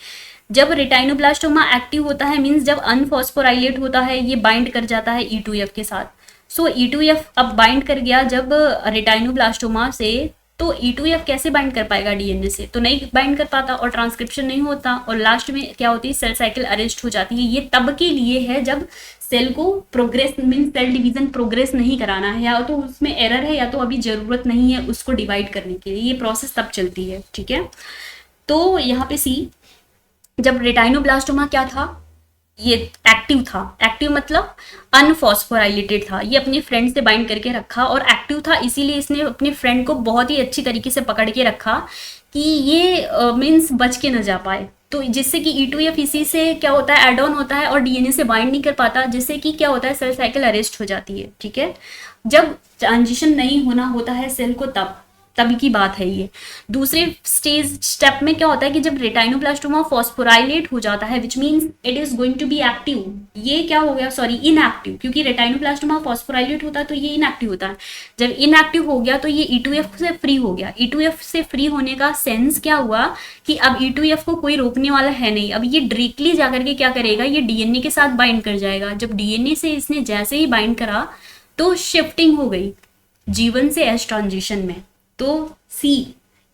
जब रेटाइनोब्लास्टोमा एक्टिव होता है मीन्स जब अनफॉस्फोराइलेट होता है, ये बाइंड कर जाता है E2F के साथ। सो E2F अब बाइंड कर गया जब रेटाइनोब्लास्टोमा से, तो E2F कैसे बाइंड कर पाएगा DNA से, तो नहीं बाइंड कर पाता और ट्रांसक्रिप्शन नहीं होता और लास्ट में क्या होती है, सेल साइकिल अरेस्ट हो जाती है। ये तब के लिए है जब सेल को progress mean cell division progress नहीं कराना है, या तो उसमें एरर है या तो अभी जरूरत नहीं है उसको डिवाइड करने के लिए, ये प्रोसेस तब चलती है। ठीक है, तो यहाँ पे सी, जब रेटाइनोब्लास्टोमा क्या था, ये एक्टिव था। एक्टिव मतलब अनफॉस्फोराइलेटेड था, ये अपने फ्रेंड से बाइंड करके रखा और एक्टिव था, इसीलिए इसने अपने फ्रेंड को बहुत ही अच्छी तरीके से पकड़ के रखा कि ये मीन्स बच के न जा पाए। तो जिससे कि E2F इसी से क्या होता है, एड ऑन होता है और DNA से बाइंड नहीं कर पाता, जिससे कि क्या होता है, सेल साइकिल अरेस्ट हो जाती है। ठीक है, जब ट्रांजिशन नहीं होना होता है सेल को तब की बात है ये। दूसरे स्टेप में क्या होता है कि जब रेटाइनोब्लास्टोमा फॉस्फोराइलेट हो जाता है which means it is going to be active, ये क्या हो गया, सॉरी इनएक्टिव, क्योंकि रेटाइनोब्लास्टोमा फॉस्फोराइलेट होता है तो ये इनएक्टिव होता है। जब इनएक्टिव हो गया तो ये E2F से फ्री हो गया। E2F से फ्री होने का सेंस क्या हुआ कि अब E2F को कोई रोकने वाला है नहीं, अब ये डायरेक्टली जाकर के क्या करेगा, ये DNA के साथ बाइंड कर जाएगा। जब DNA से इसने जैसे ही बाइंड करा तो शिफ्टिंग हो गई जीवन से एस ट्रांजिशन में। तो सी,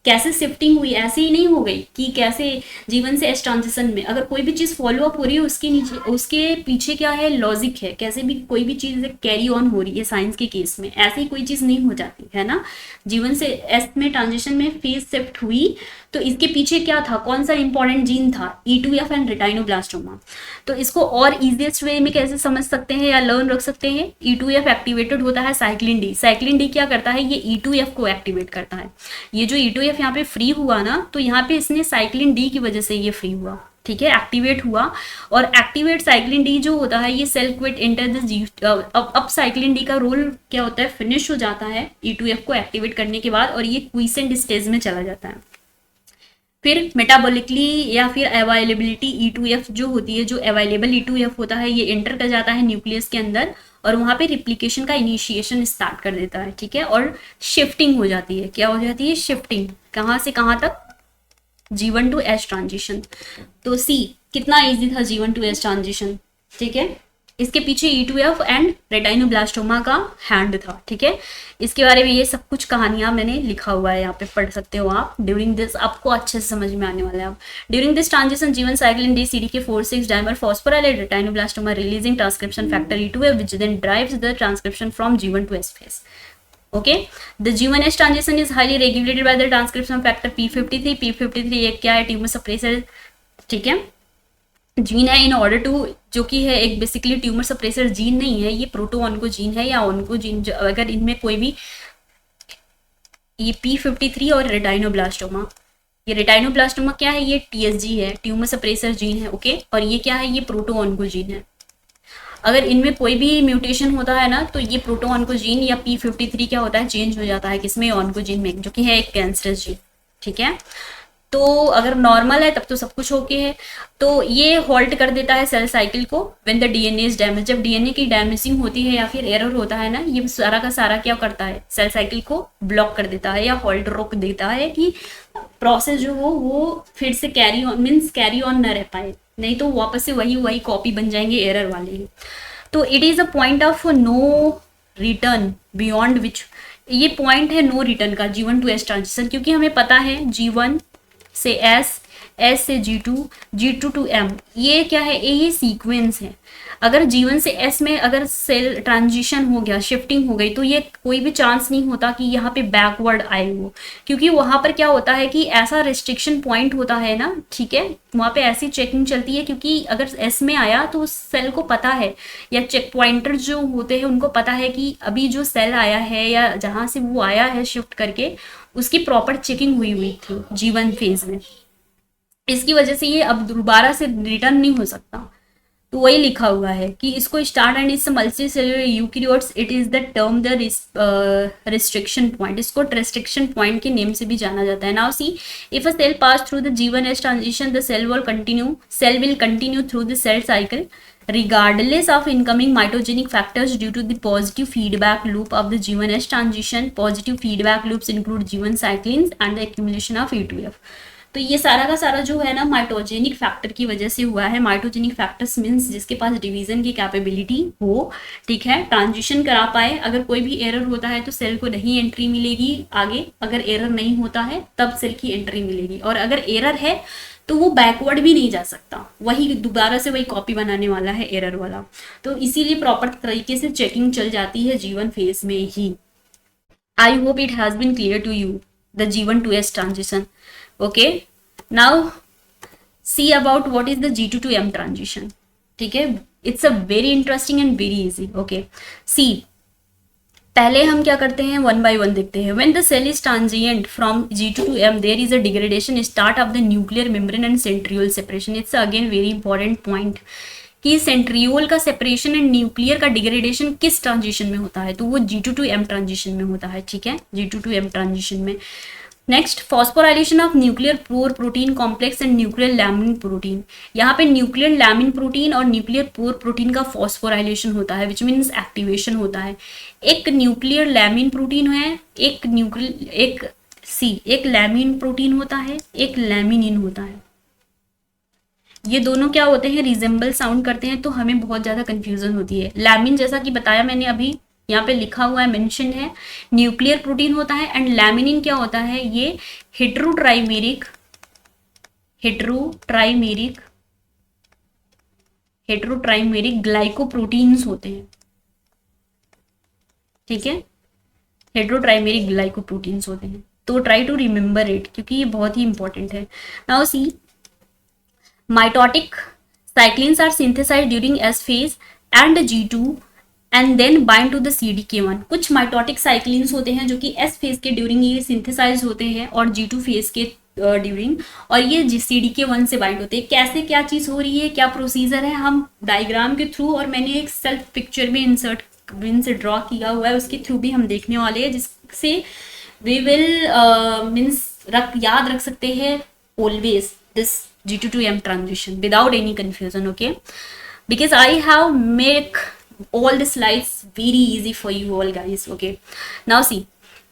कैसे शिफ्टिंग हुई, ऐसे ही नहीं हो गई कि कैसे जीवन से एस ट्रांजिशन में। अगर कोई भी चीज़ फॉलो अप हो रही है उसके नीचे उसके पीछे क्या है, लॉजिक है, कैसे भी कोई भी चीज़ कैरी ऑन हो रही है साइंस के केस में, ऐसे ही कोई चीज़ नहीं हो जाती है ना। जीवन से एस में ट्रांजिशन में फेज शिफ्ट हुई तो इसके पीछे क्या था, कौन सा इंपॉर्टेंट जीन था, E2F एंड रेटाइनोब्लास्टोमा। तो इसको और इजीएस्ट वे में कैसे समझ सकते हैं या लर्न रख सकते हैं, E2F एक्टिवेटेड होता है साइक्लिन डी। साइक्लिन डी क्या करता है, ये E2F को एक्टिवेट करता है। ये जो E2F यहाँ पे फ्री हुआ ना, तो यहाँ पे इसने साइक्लिन डी की वजह से ये फ्री हुआ। ठीक है, एक्टिवेट हुआ और एक्टिवेट साइक्लिन डी जो होता है ये सेल क्विट इंटर दिस। अब साइक्लिन डी का रोल क्या होता है, फिनिश हो जाता है E2F को एक्टिवेट करने के बाद और ये क्विसेंट स्टेज में चला जाता है। फिर मेटाबॉलिकली या फिर अवेलेबिलिटी E2F जो होती है, जो अवेलेबल E2F होता है, ये एंटर कर जाता है न्यूक्लियस के अंदर और वहाँ पे रिप्लिकेशन का इनिशिएशन स्टार्ट कर देता है। ठीक है, और शिफ्टिंग हो जाती है, क्या हो जाती है, शिफ्टिंग, कहाँ से कहाँ तक, G1 to S ट्रांजिशन। तो सी, कितना इजी था G1 to S ट्रांजिशन। ठीक है, इसके पीछे E2F एंड रेटाइनोब्लास्टोमा का हैंड था। ठीक है, इसके बारे में ये सब कुछ कहानियां मैंने लिखा हुआ है, यहाँ पे पढ़ सकते हो आप। ड्यूरिंग दिस आपको अच्छे से समझ में आने वाला है। आप ड्यूरिंग दिस ट्रांजिशन जीवन cyclin D CDK4/6 dimer phosphorylate retinoblastoma releasing transcription factor E2F which then drives the transcription from G1 to S phase. Okay, the G1S transition is highly regulated by the transcription factor P53. P53 एक क्या है, tumour suppressor. ठीक है, gene है in order to, जो कि है एक बेसिकली ट्यूमर सप्रेसर जीन नहीं है, ये प्रोटो ऑन्को जीन है या ऑन्को जीन। अगर इनमें कोई भी, ये P53 और रेटाइनोब्लास्टोमा, ये रेटाइनोब्लास्टोमा क्या है, ये TSG है, ट्यूमर सप्रेसर जीन है। ओके, और ये क्या है, ये प्रोटो ऑन्को जीन है। अगर इनमें कोई भी म्यूटेशन होता है ना, तो ये प्रोटो ऑन्को जीन या P53 क्या होता है, चेंज हो जाता है किसमें, ऑन्को जीन में, जो कि है एक कैंसरस जीन। ठीक है, तो अगर नॉर्मल है तब तो सब कुछ ओके है। तो ये हॉल्ट कर देता है सेल साइकिल को when the DNA is damage. जब DNA की डैमेजिंग होती है या फिर एरर होता है ना, ये सारा का सारा क्या करता है, सेल साइकिल को ब्लॉक कर देता है या हॉल्ट रोक देता है कि प्रोसेस जो हो वो फिर से carry on means carry on न रह पाए, नहीं तो वापस से वही कॉपी बन जाएंगे एरर वाले। तो it is a point of no return beyond which, ये पॉइंट है नो रिटर्न का G1 to S ट्रांजिशन, क्योंकि हमें पता है G1 से S, S से G2, G2 to M, ये क्या है, ये सीक्वेंस है। अगर G1 से S में अगर सेल ट्रांजिशन हो गया, शिफ्टिंग हो गई, तो ये कोई भी चांस नहीं होता कि यहाँ पे बैकवर्ड आए वो, क्योंकि वहाँ पर क्या होता है कि ऐसा रिस्ट्रिक्शन पॉइंट होता है ना। ठीक है, वहाँ पे ऐसी चेकिंग चलती है, क्योंकि अगर S में आया तो उस सेल को पता है, या चेक पॉइंटर जो होते हैं उनको पता है कि अभी जो सेल आया है या जहाँ से वो आया है शिफ्ट करके, उसकी प्रॉपर चेकिंग हुई थी G1 फेज में। इसकी वजह से ये अब दोबारा से रिटर्न नहीं हो सकता। तो वही लिखा हुआ है कि इसको start and its multicellular eukaryotes, it is the term the restriction point, इसको रेस्ट्रिक्शन पॉइंट के नेम से भी जाना जाता है। Now see, if a cell pass through the G1S transition, the cell will continue through the cell cycle regardless of incoming mitogenic factors due to the positive feedback loop of the G1S transition. Positive feedback loops include G1 cyclins and the accumulation of E2F. तो ये सारा का सारा जो है ना माइटोजेनिक factor की वजह से हुआ है। माइटोजेनिक फैक्टर्स मीन्स जिसके पास डिवीजन की कैपेबिलिटी हो, ठीक है, ट्रांजिशन करा पाए। अगर कोई भी एरर होता है तो सेल को नहीं एंट्री मिलेगी आगे, अगर एरर नहीं होता है तब सेल की एंट्री मिलेगी, और अगर एरर है तो वो बैकवर्ड भी नहीं जा सकता, वही दोबारा से वही कॉपी बनाने वाला है एरर वाला। तो इसीलिए प्रॉपर तरीके से चेकिंग चल जाती है G1 फेज में ही। I hope it has been clear to you the G1 to S transition. Okay, now see about what is the G2 to M transition. ठीक है, it's a very interesting and very easy. Okay, see, पहले हम क्या करते हैं, one by one देखते हैं। When the cell is transient from G2 to M, there is a degradation start of the nuclear membrane and centriole separation. It's again very important point कि centriole का separation and nuclear का degradation किस transition में होता है, तो वो G2 to M transition में होता है। ठीक है, G2 to M ट्रांजिशन में। Next, phosphorylation of nuclear pore protein complex and nuclear lamin protein. यहाँ पे न्यूक्लियर लैमिन प्रोटीन और न्यूक्लियर पोर प्रोटीन का फॉस्फोराइलेशन होता है, विच मीन्स एक्टिवेशन होता है। एक न्यूक्लियर लैमिन प्रोटीन है, एक लैमिन प्रोटीन होता है, एक लैमिनिन होता है। ये दोनों क्या होते हैं, रिजेंबल साउंड करते हैं, तो हमें बहुत ज़्यादा कंफ्यूजन होती है। लैमिन जैसा कि बताया मैंने अभी, यहाँ पे लिखा हुआ है, मेंशन है, न्यूक्लियर प्रोटीन होता है। एंड लैमिनिन क्या होता है, ये हेट्रोट्राइमेरिक ग्लाइकोप्रोटीन्स होते हैं। ठीक है, हेट्रोट्राइमेरिक ग्लाइकोप्रोटीन्स होते हैं। तो ट्राई टू रिमेंबर इट, क्योंकि ये बहुत ही इंपॉर्टेंट है। Now see, mitotic cyclins are synthesised during S phase and G2 and then bind to the CDK1। कुछ माइटोटिक साइक्लिन्स होते हैं जो कि एस फेज के ड्यूरिंग ये सिंथेसाइज होते हैं और G2 फेज के ड्यूरिंग, और ये CDK1 से बाइंड होते हैं। कैसे क्या चीज़ हो रही है, क्या प्रोसीजर है, हम डायग्राम के थ्रू, और मैंने एक सेल्फ पिक्चर में इंसर्ट से ड्रॉ किया हुआ है, उसके थ्रू भी हम देखने वाले हैं, जिससे वी विल याद रख सकते हैं always this G2 to M transition without any confusion. Okay, because I have make all the slides very easy for you all guys. Okay, now see,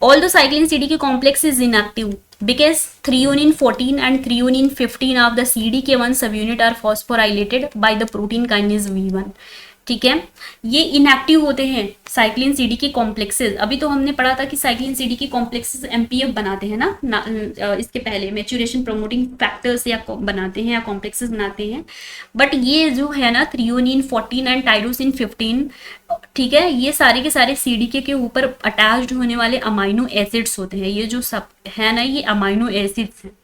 although cyclin CDK complex is inactive because threonine 14 and threonine 15 of the CDK1 subunit are phosphorylated by the protein kinase V1. ठीक है, ये inactive होते हैं cyclin CDK complexes. अभी तो हमने पढ़ा था कि साइक्लिन CDK कॉम्प्लेक्सेस MPF बनाते हैं ना, इसके पहले मैच्योरेशन प्रमोटिंग फैक्टर्स या बनाते हैं या कॉम्प्लेक्सेस बनाते हैं। बट ये जो है ना, थ्रियोनिन 14 एंड टाइरोसिन 15, ठीक है, ये सारे के सारे CDK के ऊपर अटैच्ड होने वाले अमाइनो एसिड्स होते हैं। ये जो सब है ना, ये अमाइनो एसिड्स हैं।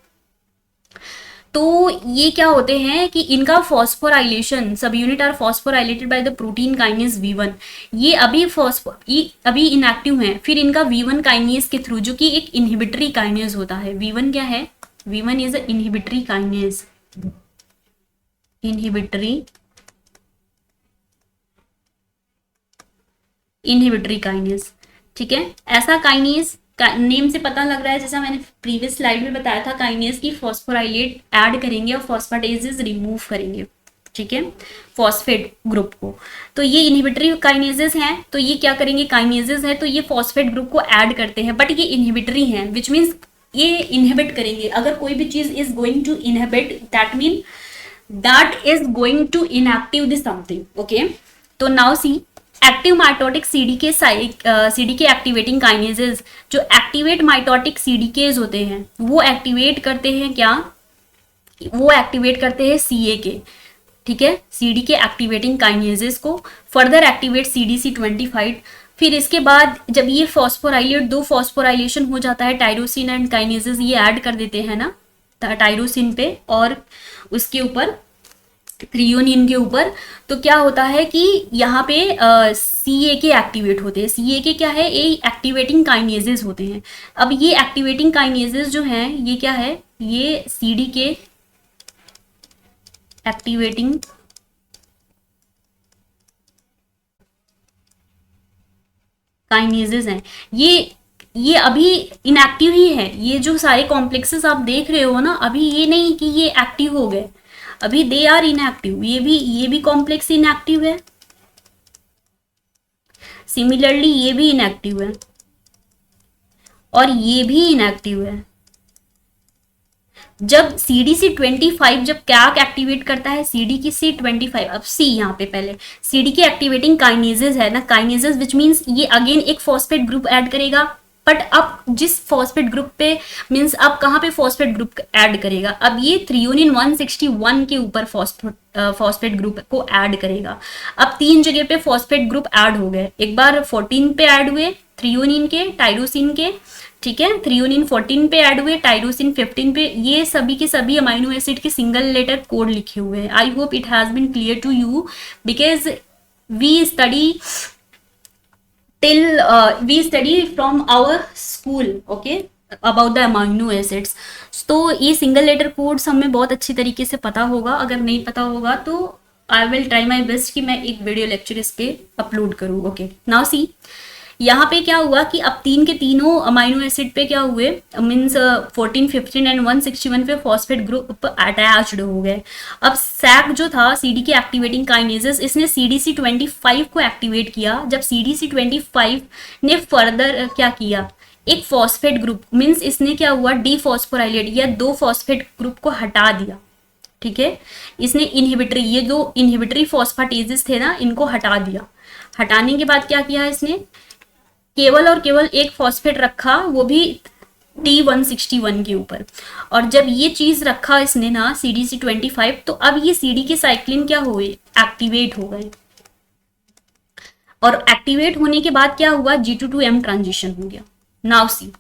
तो ये क्या होते हैं कि इनका phosphorylation, subunit are phosphorylated by the protein kinase V1। ये अभी इनएक्टिव हैं, फिर इनका V1 काइनेज के थ्रू, जो कि एक इनहिबिटरी काइनेज होता है। V1 क्या है, V1 is a inhibitory kinase, inhibitory kinase. ठीक है, ऐसा काइनेज नेम से पता लग रहा है, जैसा मैंने प्रीवियस स्लाइड में बताया था, काइनेज की फॉस्फोराइलेट ऐड करेंगे और फॉस्फेटेजेस रिमूव करेंगे। ठीक है, फॉस्फेट ग्रुप को। तो ये इनहिबिटरी काइनेजेस हैं, तो ये क्या करेंगे, काइनेजेस है तो ये फॉस्फेट ग्रुप को ऐड करते हैं, बट ये इनहिबिटरी हैं, विच मीन्स ये इनहिबिट करेंगे। अगर कोई भी चीज is going to inhibit, that mean that is going to inactive this something. Okay, तो now see, active mitotic CDK activating kinases, जो एक्टिवेट माइटोटिक CDKs होते हैं, वो एक्टिवेट करते हैं क्या, वो एक्टिवेट करते हैं CA। ठीक है, CDK एक्टिवेटिंग काइनेजेस को फर्दर एक्टिवेट CDC25। फिर इसके बाद जब ये फॉस्फोराइलेट, दो फॉस्फोराइलेशन हो जाता है, टाइरोसिन एंड काइनेजेस ये ऐड कर देते हैं ना टाइरोसिन पे, और उसके ऊपर थ्रियोनिन के ऊपर, तो क्या होता है कि यहाँ पे सी ए के एक्टिवेट होते हैं। सी ए के क्या है, ये एक्टिवेटिंग काइनेजेस होते हैं। अब ये एक्टिवेटिंग काइनेजेस जो हैं ये क्या है, ये सी डी के एक्टिवेटिंग काइनेजेस हैं। ये अभी इनएक्टिव ही है। ये जो सारे कॉम्प्लेक्सेस आप देख रहे हो ना, अभी ये नहीं कि ये एक्टिव हो गए, अभी दे आर इनएक्टिव। ये भी कॉम्प्लेक्स इनएक्टिव है, सिमिलरली ये भी इनएक्टिव है और ये भी इनएक्टिव है। जब CDC25 जब कैक एक्टिवेट करता है CD की C25, अब C यहाँ पे पहले CD की एक्टिवेटिंग काइनेजेस है ना, काइनेजेस विच मीन्स ये अगेन एक फॉस्फेट ग्रुप ऐड करेगा, बट अब जिस फॉस्फेट ग्रुप पे मीन्स अब कहाँ पे फॉस्फेट ग्रुप ऐड करेगा, अब ये थ्रियोनिन 161 के ऊपर फॉस्फेट ग्रुप को ऐड करेगा। अब 3 जगह पे फॉस्फेट ग्रुप ऐड हो गए, एक बार 14 पे ऐड हुए थ्रियोनिन के, टाइरोसिन के, ठीक है, थ्रियोनिन 14 पे ऐड हुए, टाइरोसिन 15 पे। ये सभी के सभी अमाइनो एसिड के सिंगल लेटर कोड लिखे हुए हैं। I hope it has been clear to you because we study from our school, okay, about the amino acids. तो ये सिंगल लेटर कोड्स हमें बहुत अच्छी तरीके से पता होगा। अगर नहीं पता होगा तो I will try my best कि मैं एक वीडियो लेक्चर इस पे अपलोड करूँ। ओके, नाउ सी यहाँ पे क्या हुआ कि अब 3 के तीनों अमाइनो एसिड पे क्या हुए, मीन्स 14, 15 एंड 161 पे फॉस्फेट ग्रुप अटैच्ड हो गए। अब सैक जो था CD के एक्टिवेटिंग काइनेजेस, इसने CDC25 को एक्टिवेट किया। जब CDC25 ने फर्दर क्या किया, एक फॉस्फेट ग्रुप मीन्स इसने क्या हुआ, डीफॉस्फोराइलेट या 2 फॉस्फेट ग्रुप को हटा दिया, ठीक है। इसने इनहिबिटरी, ये 2 इनहिबिटरी फॉस्फेटेजेस थे ना, इनको हटा दिया। हटाने के बाद क्या किया इसने, केवल और केवल एक फॉस्फेट रखा, वो भी T161 के ऊपर। और जब ये चीज रखा इसने ना CDC25, तो अब ये CD के साइक्लिन क्या हुए, एक्टिवेट हो गए। और एक्टिवेट होने के बाद क्या हुआ, G2M ट्रांजिशन हो गया। नाउ सी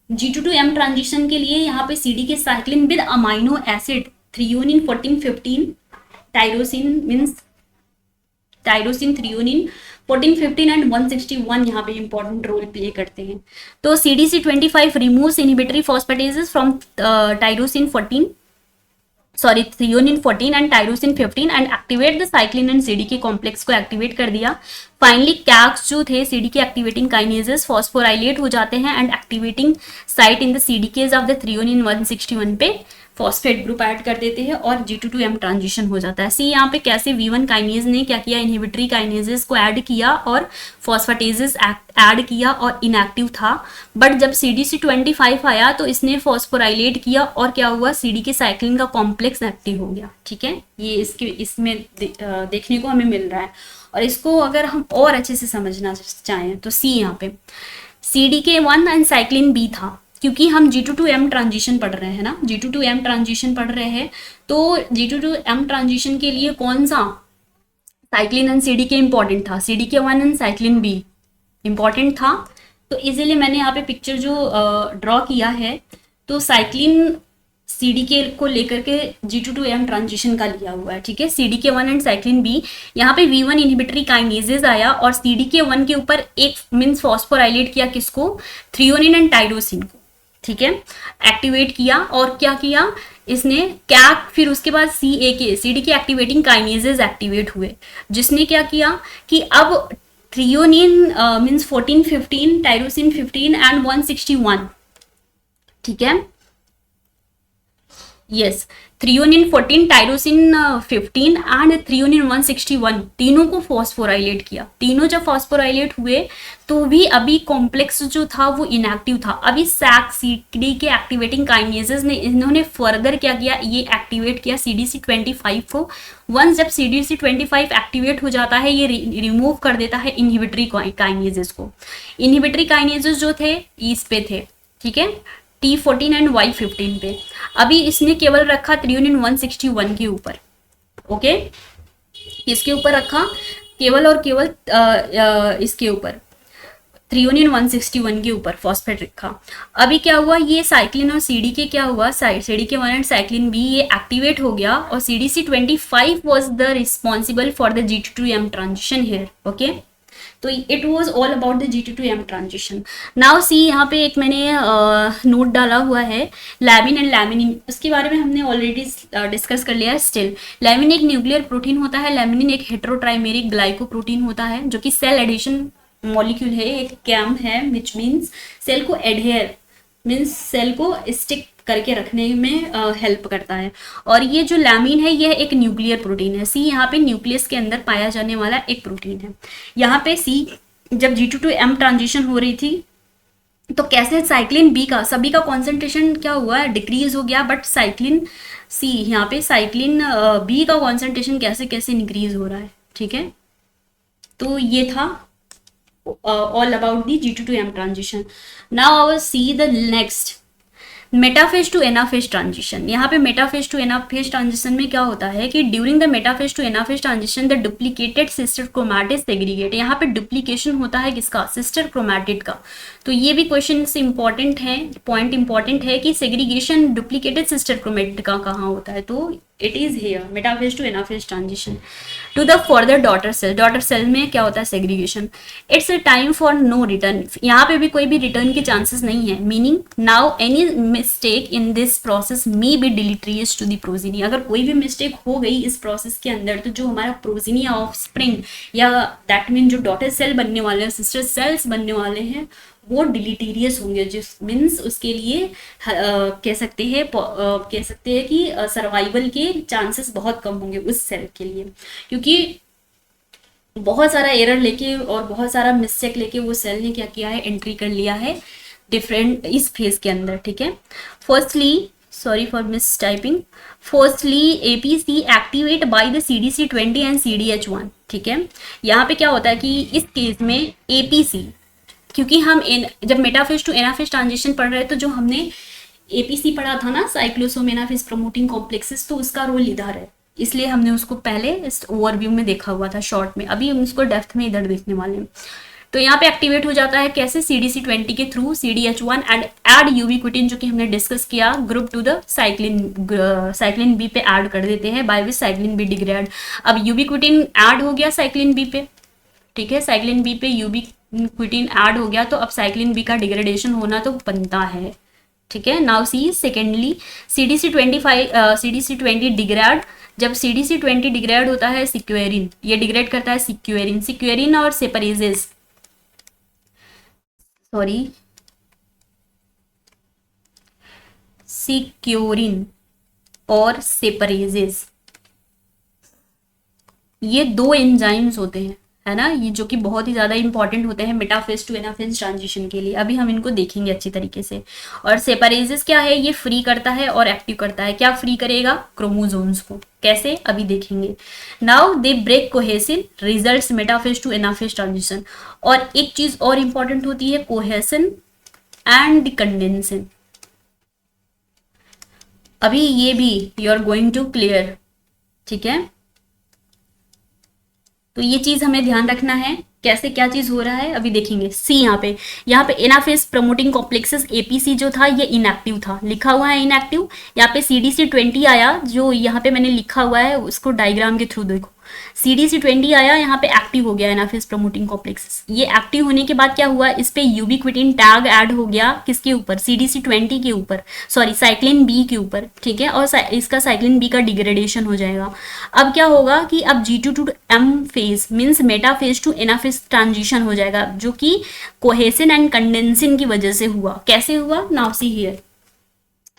G2M ट्रांजिशन के लिए यहाँ पे CD के cyclin with amino acid threonine 14, 15, tyrosine means tyrosine, threonine 14, 15 and 161 यहाँ पे इंपॉर्टेंट रोल प्ले करते हैं। तो CDC25 removes inhibitory phosphatases from tyrosine 14, sorry threonine 14 and tyrosine 15 and activate the cyclin and CD K complex को activate कर दिया। Finally कैक्स जो थे CD के एक्टिवेटिंग काइनेजेस फॉस्फोराइलेट हो जाते हैं and activating site in the CDKs of the threonine 161 पे फॉस्फेट ग्रुप ऐड कर देते हैं और G2M ट्रांजिशन हो जाता है। सी यहाँ पे कैसे V1 काइनेज ने क्या किया, इनहिबिटरी काइनेजेस को ऐड किया और फॉस्फेटेजेस ऐड किया और इनएक्टिव था। बट जब CDC25 आया तो इसने फॉस्फोराइलेट किया और क्या हुआ, CD के साइक्लिन का कॉम्प्लेक्स एक्टिव हो गया, ठीक है। ये इसमें देखने को हमें मिल रहा है। और इसको अगर हम और अच्छे से समझना चाहें तो सी यहाँ पे CDK1 एंड साइक्लिन B था, क्योंकि हम G2M ट्रांजिशन पढ़ रहे हैं ना, G2M ट्रांजिशन पढ़ रहे हैं, तो G2M ट्रांजिशन के लिए कौन सा, साइक्लिन एंड CDK इंपॉर्टेंट था, CDK1 and cyclin B important था। तो इसीलिए मैंने यहाँ पे पिक्चर जो ड्रॉ किया है, तो साइक्लिन CDK को लेकर के G2M ट्रांजिशन का लिया हुआ है, ठीक है। CDK1 एंड साइक्लिन B, यहाँ पे V1 इनहिबिटरी काइनेजेस आया और CDK1 के ऊपर एक मीन्स फॉस्फोराइलेट किया किसको, थ्रियोनिन एंड टाइरोसिन को, ठीक है, एक्टिवेट किया। और क्या किया इसने, कैक, फिर उसके बाद CD के एक्टिवेटिंग काइनेजेस एक्टिवेट हुए, जिसने क्या किया कि अब थ्रियोनिन मीन्स 14, 15, टाइरोसिन 15 एंड 161, ठीक है, yes, threonine 14, tyrosine 15 and threonine 161 तीनों को फॉस्फोराइलेट किया। तीनों जब फॉस्फोराइलेट हुए तो भी अभी कॉम्प्लेक्स जो था वो इनएक्टिव था। अभी सैक CD के एक्टिवेटिंग काइनेजेस ने इन्होंने फर्दर क्या किया, ये एक्टिवेट किया CDC25 को। वंस जब CDC25 एक्टिवेट हो जाता है, ये रिमूव कर देता है इनहिबिटरी काइनेजेस को। इनहिबिटरी काइनेजेस जो थे इस पे थे, ठीक है, T14 एंड Y15 पे। अभी इसने केवल रखा थ्रियोनिन 161 के ऊपर, ओके, इसके ऊपर रखा केवल और केवल इसके ऊपर थ्रियोनिन 161 के ऊपर फॉस्फेट रखा। अभी क्या हुआ, ये साइक्लिन और सीडी के क्या हुआ, CD K 1 and cyclin B ये एक्टिवेट हो गया और CDC25 was the responsible for the G2M transition here. Okay, तो it was all about the G2M transition. Now see यहाँ पे एक मैंने नोट डाला हुआ है, लैमिन एंड लैमिनिन, उसके बारे में हमने ऑलरेडी डिस्कस कर लिया है। स्टिल लैमिन एक न्यूक्लियर प्रोटीन होता है, लैमिनिन एक हेटेरोट्राइमेरिक ग्लाइकोप्रोटीन होता है जो कि सेल एडिशन मॉलिक्यूल है, एक कैम है, विच मीन्स सेल को एडहेयर मीन्स सेल को स्टिक करके रखने में हेल्प करता है। और ये जो लैमिन है यह एक न्यूक्लियर प्रोटीन है। सी यहाँ पे न्यूक्लियस के अंदर पाया जाने वाला एक प्रोटीन है। यहाँ पे सी जब G2M ट्रांजिशन हो रही थी तो कैसे साइक्लिन बी का सभी का कॉन्सेंट्रेशन क्या हुआ, डिक्रीज हो गया, बट साइक्लिन सी यहाँ पे साइक्लिन बी का कॉन्सेंट्रेशन कैसे कैसे इंक्रीज हो रहा है। ठीक है, तो ये था all about the G2M transition. Now I will see the next metaphase to anaphase transition. यहाँ पे मेटाफेज टू एनाफेज ट्रांजिशन में क्या होता है कि during the metaphase to anaphase transition the duplicated sister chromatid segregate. यहाँ पे डुप्लीकेशन होता है किसका, सिस्टर क्रोमैटिड का। तो ये भी क्वेश्चन से इंपॉर्टेंट है, पॉइंट इंपॉर्टेंट है कि सेग्रीगेशन डुप्लीकेटेड सिस्टर क्रोमैटिड का कहाँ होता है, तो it is here metaphase to anaphase transition to the further daughter cell. Daughter cell में क्या होता है, segregation. It's a time for no return, यहाँ पे भी कोई भी रिटर्न के चांसेस नहीं है। Meaning now any mistake in this process may be deleterious to the progeny. अगर कोई भी मिस्टेक हो गई इस प्रोसेस के अंदर तो जो हमारा प्रोजीनी ऑफ स्प्रिंग या दैट मीन जो डॉटर सेल बनने वाले हैं, सिस्टर सेल्स बनने वाले हैं, वो डिलीटीरियस होंगे, जिस मीन्स उसके लिए कह सकते हैं कि सर्वाइवल के चांसेस बहुत कम होंगे उस सेल के लिए, क्योंकि बहुत सारा एरर लेके और बहुत सारा मिस्टेक लेके वो सेल ने क्या किया है, एंट्री कर लिया है डिफरेंट इस फेज के अंदर। ठीक है, firstly sorry for miss typing, firstly APC activate by the CDC20 and CDH1। ठीक है, यहाँ पे क्या होता है कि इस केस में APC, क्योंकि हम जब मेटाफेज टू एनाफेज ट्रांजिशन पढ़ रहे तो जो हमने APC पढ़ा था ना, साइक्लोसोम एनाफेज प्रमोटिंग कॉम्प्लेक्सेस, तो उसका रोल इधर है, इसलिए हमने उसको पहले इस ओवरव्यू में देखा हुआ था शॉर्ट में। अभी हम उसको डेप्थ में इधर देखने वाले हैं। तो यहाँ पे एक्टिवेट हो जाता है कैसे, CDC20 के थ्रू CDH1 एंड एड यूबिक्विटिन, जो कि हमने डिस्कस किया, group to the cyclin B पे ऐड कर देते हैं by which cyclin B degrade. अब यूबिक्विटिन ऐड हो गया साइक्लिन बी पे। ठीक है, साइक्लिन बी पे यूबिक्विटिन ऐड हो गया तो अब साइक्लिन बी का डिग्रेडेशन होना तो बनता है। ठीक है, नाउ सी सेकेंडली CDC20 डिग्रेड। जब CDC20 डिग्रेड होता है सिक्वेरिन, ये डिग्रेड करता है सिक्वेरिन और सेपरेजेस, सॉरी सिक्योरिन और सेपरेजेस, ये दो एंजाइम्स होते हैं, है ना, ये जो कि बहुत ही ज्यादा इंपॉर्टेंट होते हैं मेटाफेज टू एनाफेज ट्रांजिशन के लिए। अभी हम इनको देखेंगे अच्छी तरीके से। और सेपरेजेस क्या है, ये फ्री करता है और एक्टिव करता है। क्या फ्री करेगा, क्रोमोसोम्स को। कैसे, अभी देखेंगे। Now they break cohesin, results metaphase to anaphase transition. और एक चीज और इंपॉर्टेंट होती है, कोहेसिन एंड कंडेंसिन। अभी ये भी you are going to clear. ठीक है, तो ये चीज हमें ध्यान रखना है, कैसे क्या चीज हो रहा है अभी देखेंगे। सी यहाँ पे एनाफेज प्रमोटिंग कॉम्प्लेक्सेस APC जो था ये इनएक्टिव था, लिखा हुआ है इनएक्टिव। यहाँ पे CDC20 आया, जो यहाँ पे मैंने लिखा हुआ है उसको डायग्राम के थ्रू देखो। CDC20 आया, यहाँ पे एक्टिव हो गया एनाफेज प्रमोटिंग कॉम्प्लेक्सेस। ये एक्टिव होने के बाद क्या हुआ, इस पे यूबिक्विटिन टैग ऐड हो गया, किसके ऊपर, CDC20 के ऊपर, सॉरी साइक्लिन बी के ऊपर। ठीक है, और इसका साइक्लिन बी का डिग्रेडेशन हो जाएगा। अब क्या होगा कि अब G2M phase means metaphase to anaphase transition हो जाएगा, जो कि कोहेसिन एंड कंडेंसिन की वजह से हुआ। कैसे हुआ, नाउ सी हियर।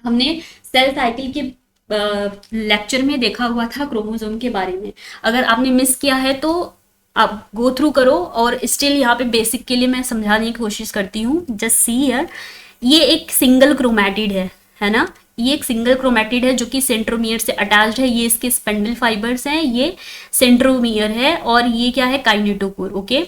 हमने सेल साइकिल के लेक्चर में देखा हुआ था क्रोमोसोम के बारे में। अगर आपने मिस किया है तो आप गो थ्रू करो, और स्टिल यहाँ पे बेसिक के लिए मैं समझाने की कोशिश करती हूँ। जस्ट सी हियर, ये एक सिंगल क्रोमैटिड है ना, ये एक सिंगल क्रोमैटिड है जो कि सेंट्रोमियर से अटैच्ड है। ये इसके स्पेंडल फाइबर्स हैं, ये सेंट्रोमियर है, और ये क्या है, काइनेटोकोर। ओके,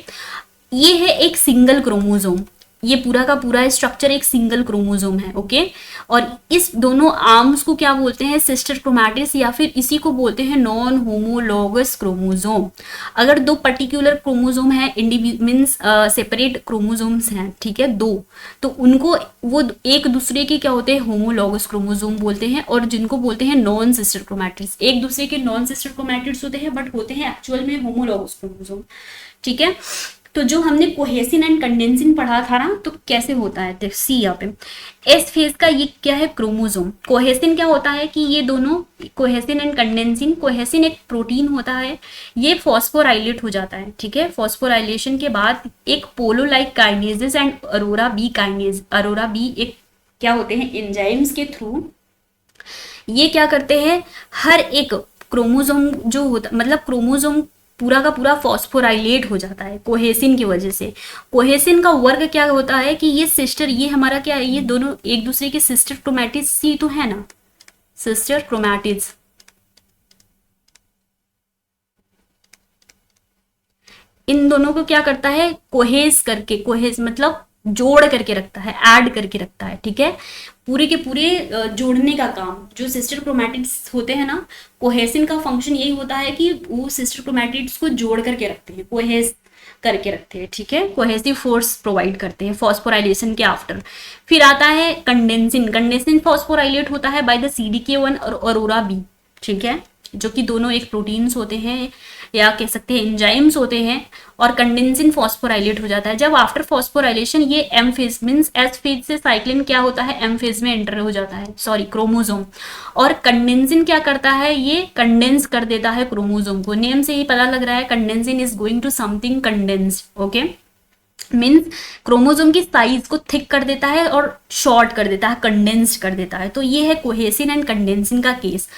ये है एक सिंगल क्रोमोसोम। ये पूरा का पूरा स्ट्रक्चर एक सिंगल क्रोमोसोम है, ओके। और इस दोनों आर्म्स को क्या बोलते हैं, सिस्टर क्रोमैटिड्स, या फिर इसी को बोलते हैं नॉन होमोलॉगस क्रोमोसोम। अगर दो पर्टिकुलर क्रोमोसोम है, मीन्स सेपरेट क्रोमोसोम्स हैं, ठीक है, दो, तो उनको वो एक दूसरे के क्या होते हैं, होमोलॉगस क्रोमोसोम बोलते हैं। और जिनको बोलते हैं नॉन सिस्टर क्रोमैटिड्स, एक दूसरे के नॉन सिस्टर क्रोमैटिड्स होते हैं बट होते हैं एक्चुअल में होमोलॉगस क्रोमोसोम, ठीक है। तो जो हमने कोहेसिन एंड कंडेंसिन पढ़ा था ना, तो कैसे होता है, देख सी यहाँ पे एस फेज का ये क्या है, क्रोमोसोम। कोहेसिन क्या होता है कि ये दोनों, कोहेसिन एंड कंडेंसिन, कोहेसिन एक प्रोटीन होता है, ये फॉस्फोराइलेट हो जाता है, ठीक है। फॉस्फोराइलेशन के बाद एक polo like kinases and aurora B kinase, aurora B एक क्या होते हैं, एंजाइम्स के थ्रू ये क्या करते हैं, हर एक क्रोमोसोम जो होता, मतलब क्रोमोसोम पूरा का पूरा फॉस्फोराइलेट हो जाता है कोहेसिन की वजह से। कोहेसिन का वर्क क्या होता है कि ये सिस्टर, ये हमारा क्या है, ये दोनों एक दूसरे के सिस्टर क्रोमैटिड्स सी तो है ना, सिस्टर क्रोमैटिड्स, इन दोनों को क्या करता है, कोहेस करके, कोहेस मतलब जोड़ करके रखता है, ऐड करके रखता है, ठीक है। पूरे के पूरे जोड़ने का काम जो सिस्टर क्रोमैटिड्स होते हैं ना, कोहेसिन का फंक्शन यही होता है कि वो सिस्टर क्रोमैटिड्स को जोड़ करके रखते हैं, कोहेस करके रखते हैं, ठीक है, कोहेसिव फोर्स प्रोवाइड करते हैं फॉस्फोराइलेशन के आफ्टर। फिर आता है कंडेंसिन, कंडेंसिन फॉस्फोराइलेट होता है बाय द CDK1 और अरोरा बी, ठीक है, जो कि दोनों एक प्रोटीन्स होते हैं या कह सकते हैं एंजाइम्स होते हैं। और कंडेंसिन फॉस्फोराइलेट हो जाता है जब आफ्टर फॉस्फोराइलेशन ये M phase means S phase से साइक्लिन क्या होता है, एम फेज में एंटर हो जाता है, सॉरी क्रोमोसोम। और कंडेंसिन क्या करता है, ये कंडेंस कर देता है क्रोमोसोम को, नेम से ही पता लग रहा है condensin is going to something condensed, okay. Means chromosome की साइज को थिक कर देता है और शॉर्ट कर देता है, कंडेंस्ड कर देता है। तो ये है कोहेसिन एंड कंडेंसिन का case.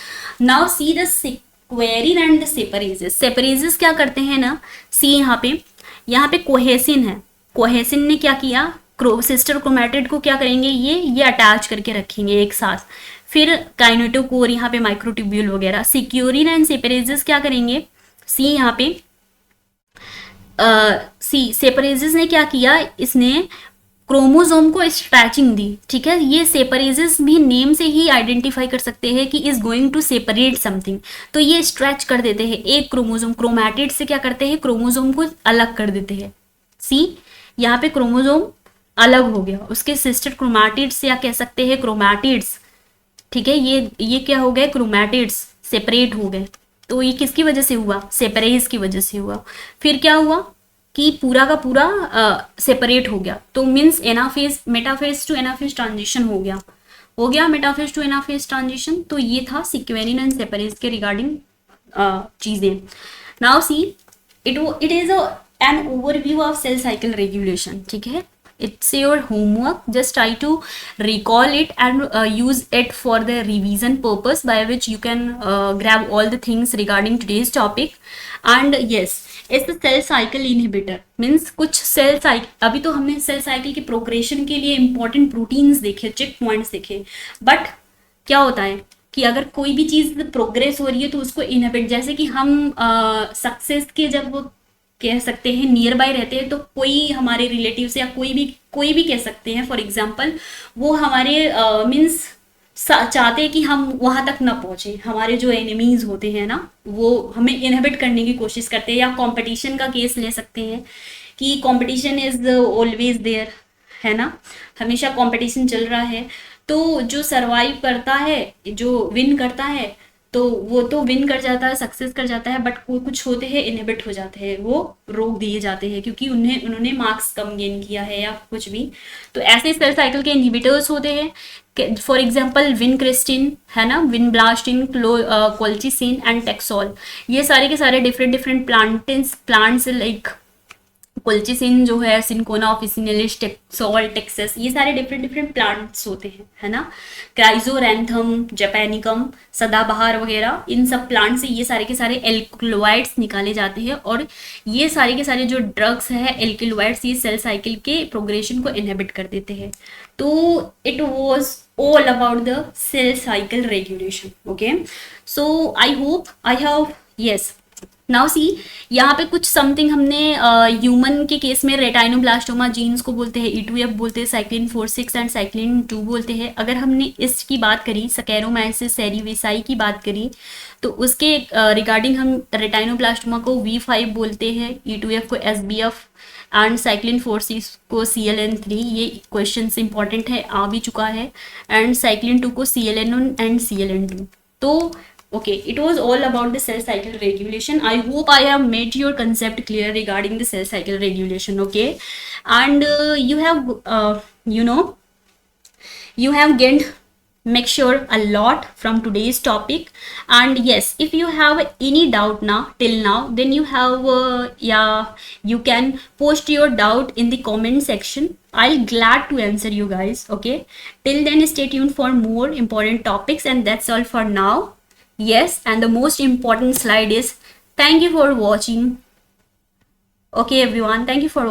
Now see the securin and the separases. Separases क्या करते हैं ना, सी यहाँ पे कोहेसिन है, कोहेसिन ने क्या किया, सिस्टर क्रोमैटिड को क्या करेंगे, ये अटैच करके रखेंगे एक साथ। फिर काइनेटोकोर यहाँ पे माइक्रोट्यूब्यूल वगैरह। सिक्योरिन एंड सेपरेजेस क्या करेंगे, सी यहाँ पे सी सेपरेजेस ने क्या किया, इसने क्रोमोसोम को स्ट्रैचिंग दी, ठीक है। ये सेपरेजेस भी नेम से ही आइडेंटिफाई कर सकते हैं कि is going to separate something, तो ये स्ट्रेच कर देते हैं एक क्रोमोसोम, क्रोमैटिड से क्या करते हैं, क्रोमोसोम को अलग कर देते हैं। सी यहाँ पे क्रोमोसोम अलग हो गया उसके सिस्टर क्रोमैटिड्स या कह सकते हैं क्रोमैटिड्स, ठीक है। ये क्या हो गए, क्रोमैटिड्स सेपरेट हो गए। तो ये किसकी वजह से हुआ, सेपरेज की वजह से हुआ। फिर क्या हुआ कि पूरा का पूरा सेपरेट हो गया, तो means anaphase, metaphase to anaphase transition हो गया मेटाफेज टू एनाफेज ट्रांजिशन। तो ये था सिक्वेरिन एंड सेपरेज के रिगार्डिंग चीजें। Now see it is an overview of cell cycle regulation, ठीक है। It's your homework, just try to recall it and use it for the revision purpose, by which you can grab all the things regarding today's topic. And yes, it's the cell cycle inhibitor, means कुछ cell cycle, अभी तो हमने cell cycle की progression के लिए important proteins देखे, check points देखे, but क्या होता है कि अगर कोई भी चीज प्रोग्रेस हो रही है तो उसको इनहिबिट, जैसे कि हम सक्सेस के जब कह सकते हैं नियर बाय रहते हैं, तो कोई हमारे रिलेटिव्स या कोई भी कह सकते हैं, फॉर एग्जांपल वो हमारे मीन्स चाहते हैं कि हम वहां तक ना पहुंचे, हमारे जो एनिमीज होते हैं ना वो हमें इनहिबिट करने की कोशिश करते हैं। या कंपटीशन का केस ले सकते हैं कि कंपटीशन इज ऑलवेज देयर, है ना, हमेशा कंपटीशन चल रहा है। तो जो सरवाइव करता है, जो विन करता है, तो वो तो विन कर जाता है, सक्सेस कर जाता है, बट कुछ होते हैं इनहिबिट हो जाते हैं, वो रोक दिए जाते हैं क्योंकि उन्होंने मार्क्स कम गेन किया है या कुछ भी। तो ऐसे सेल साइकिल के इनहिबिटर्स होते हैं, फॉर एग्जांपल विनक्रिस्टिन, है ना, विनब्लास्टिन, कोल्चिसिन एंड टेक्सोल। ये सारे के सारे डिफरेंट प्लांट्स लाइक कोल्चिसिन जो है, सिंकोना ऑफिसिनालिस, टेक्सोल, टेक्सस, ये सारे डिफरेंट प्लांट्स होते हैं, है ना। क्राइजोरैंथम, जैपेनिकम, सदाबहार वगैरह, इन सब प्लांट से ये सारे के सारे एल्किलॉइड्स निकाले जाते हैं। और ये सारे के सारे जो ड्रग्स है एल्किलॉइड्स, ये सेल साइकिल के प्रोग्रेशन को इनहिबिट कर देते हैं। तो it was all about the cell cycle regulation, okay. So I hope I have, yes, now see, यहाँ पे कुछ समथिंग हमने ह्यूमन के केस में रेटाइनोब्लास्टोमा जीन्स को बोलते हैं E2F बोलते हैं, साइक्लिन 4/6 एंड साइक्लिन 2 बोलते हैं। अगर हमने इसकी बात करी, सकेरोमाइसिस सेरिविसाई की बात करी, तो उसके रिगार्डिंग हम रेटाइनोब्लास्टोमा को V5 बोलते हैं, E2F को SBF एंड साइक्लिन 4/6 को CLN3। ये क्वेश्चन इंपॉर्टेंट है, आ भी चुका है। एंड साइक्लिन 2 को CLN1 एंड CLN2। तो okay, it was all about the cell cycle regulation. I hope I have made your concept clear regarding the cell cycle regulation. Okay, and you have you know, you have gained make sure a lot from today's topic. And yes, if you have any doubt now till now, then you have yeah, you can post your doubt in the comment section. I'll glad to answer you guys. Okay, till then stay tuned for more important topics, and that's all for now. Yes, and the most important slide is thank you for watching. Okay everyone, thank you for watching.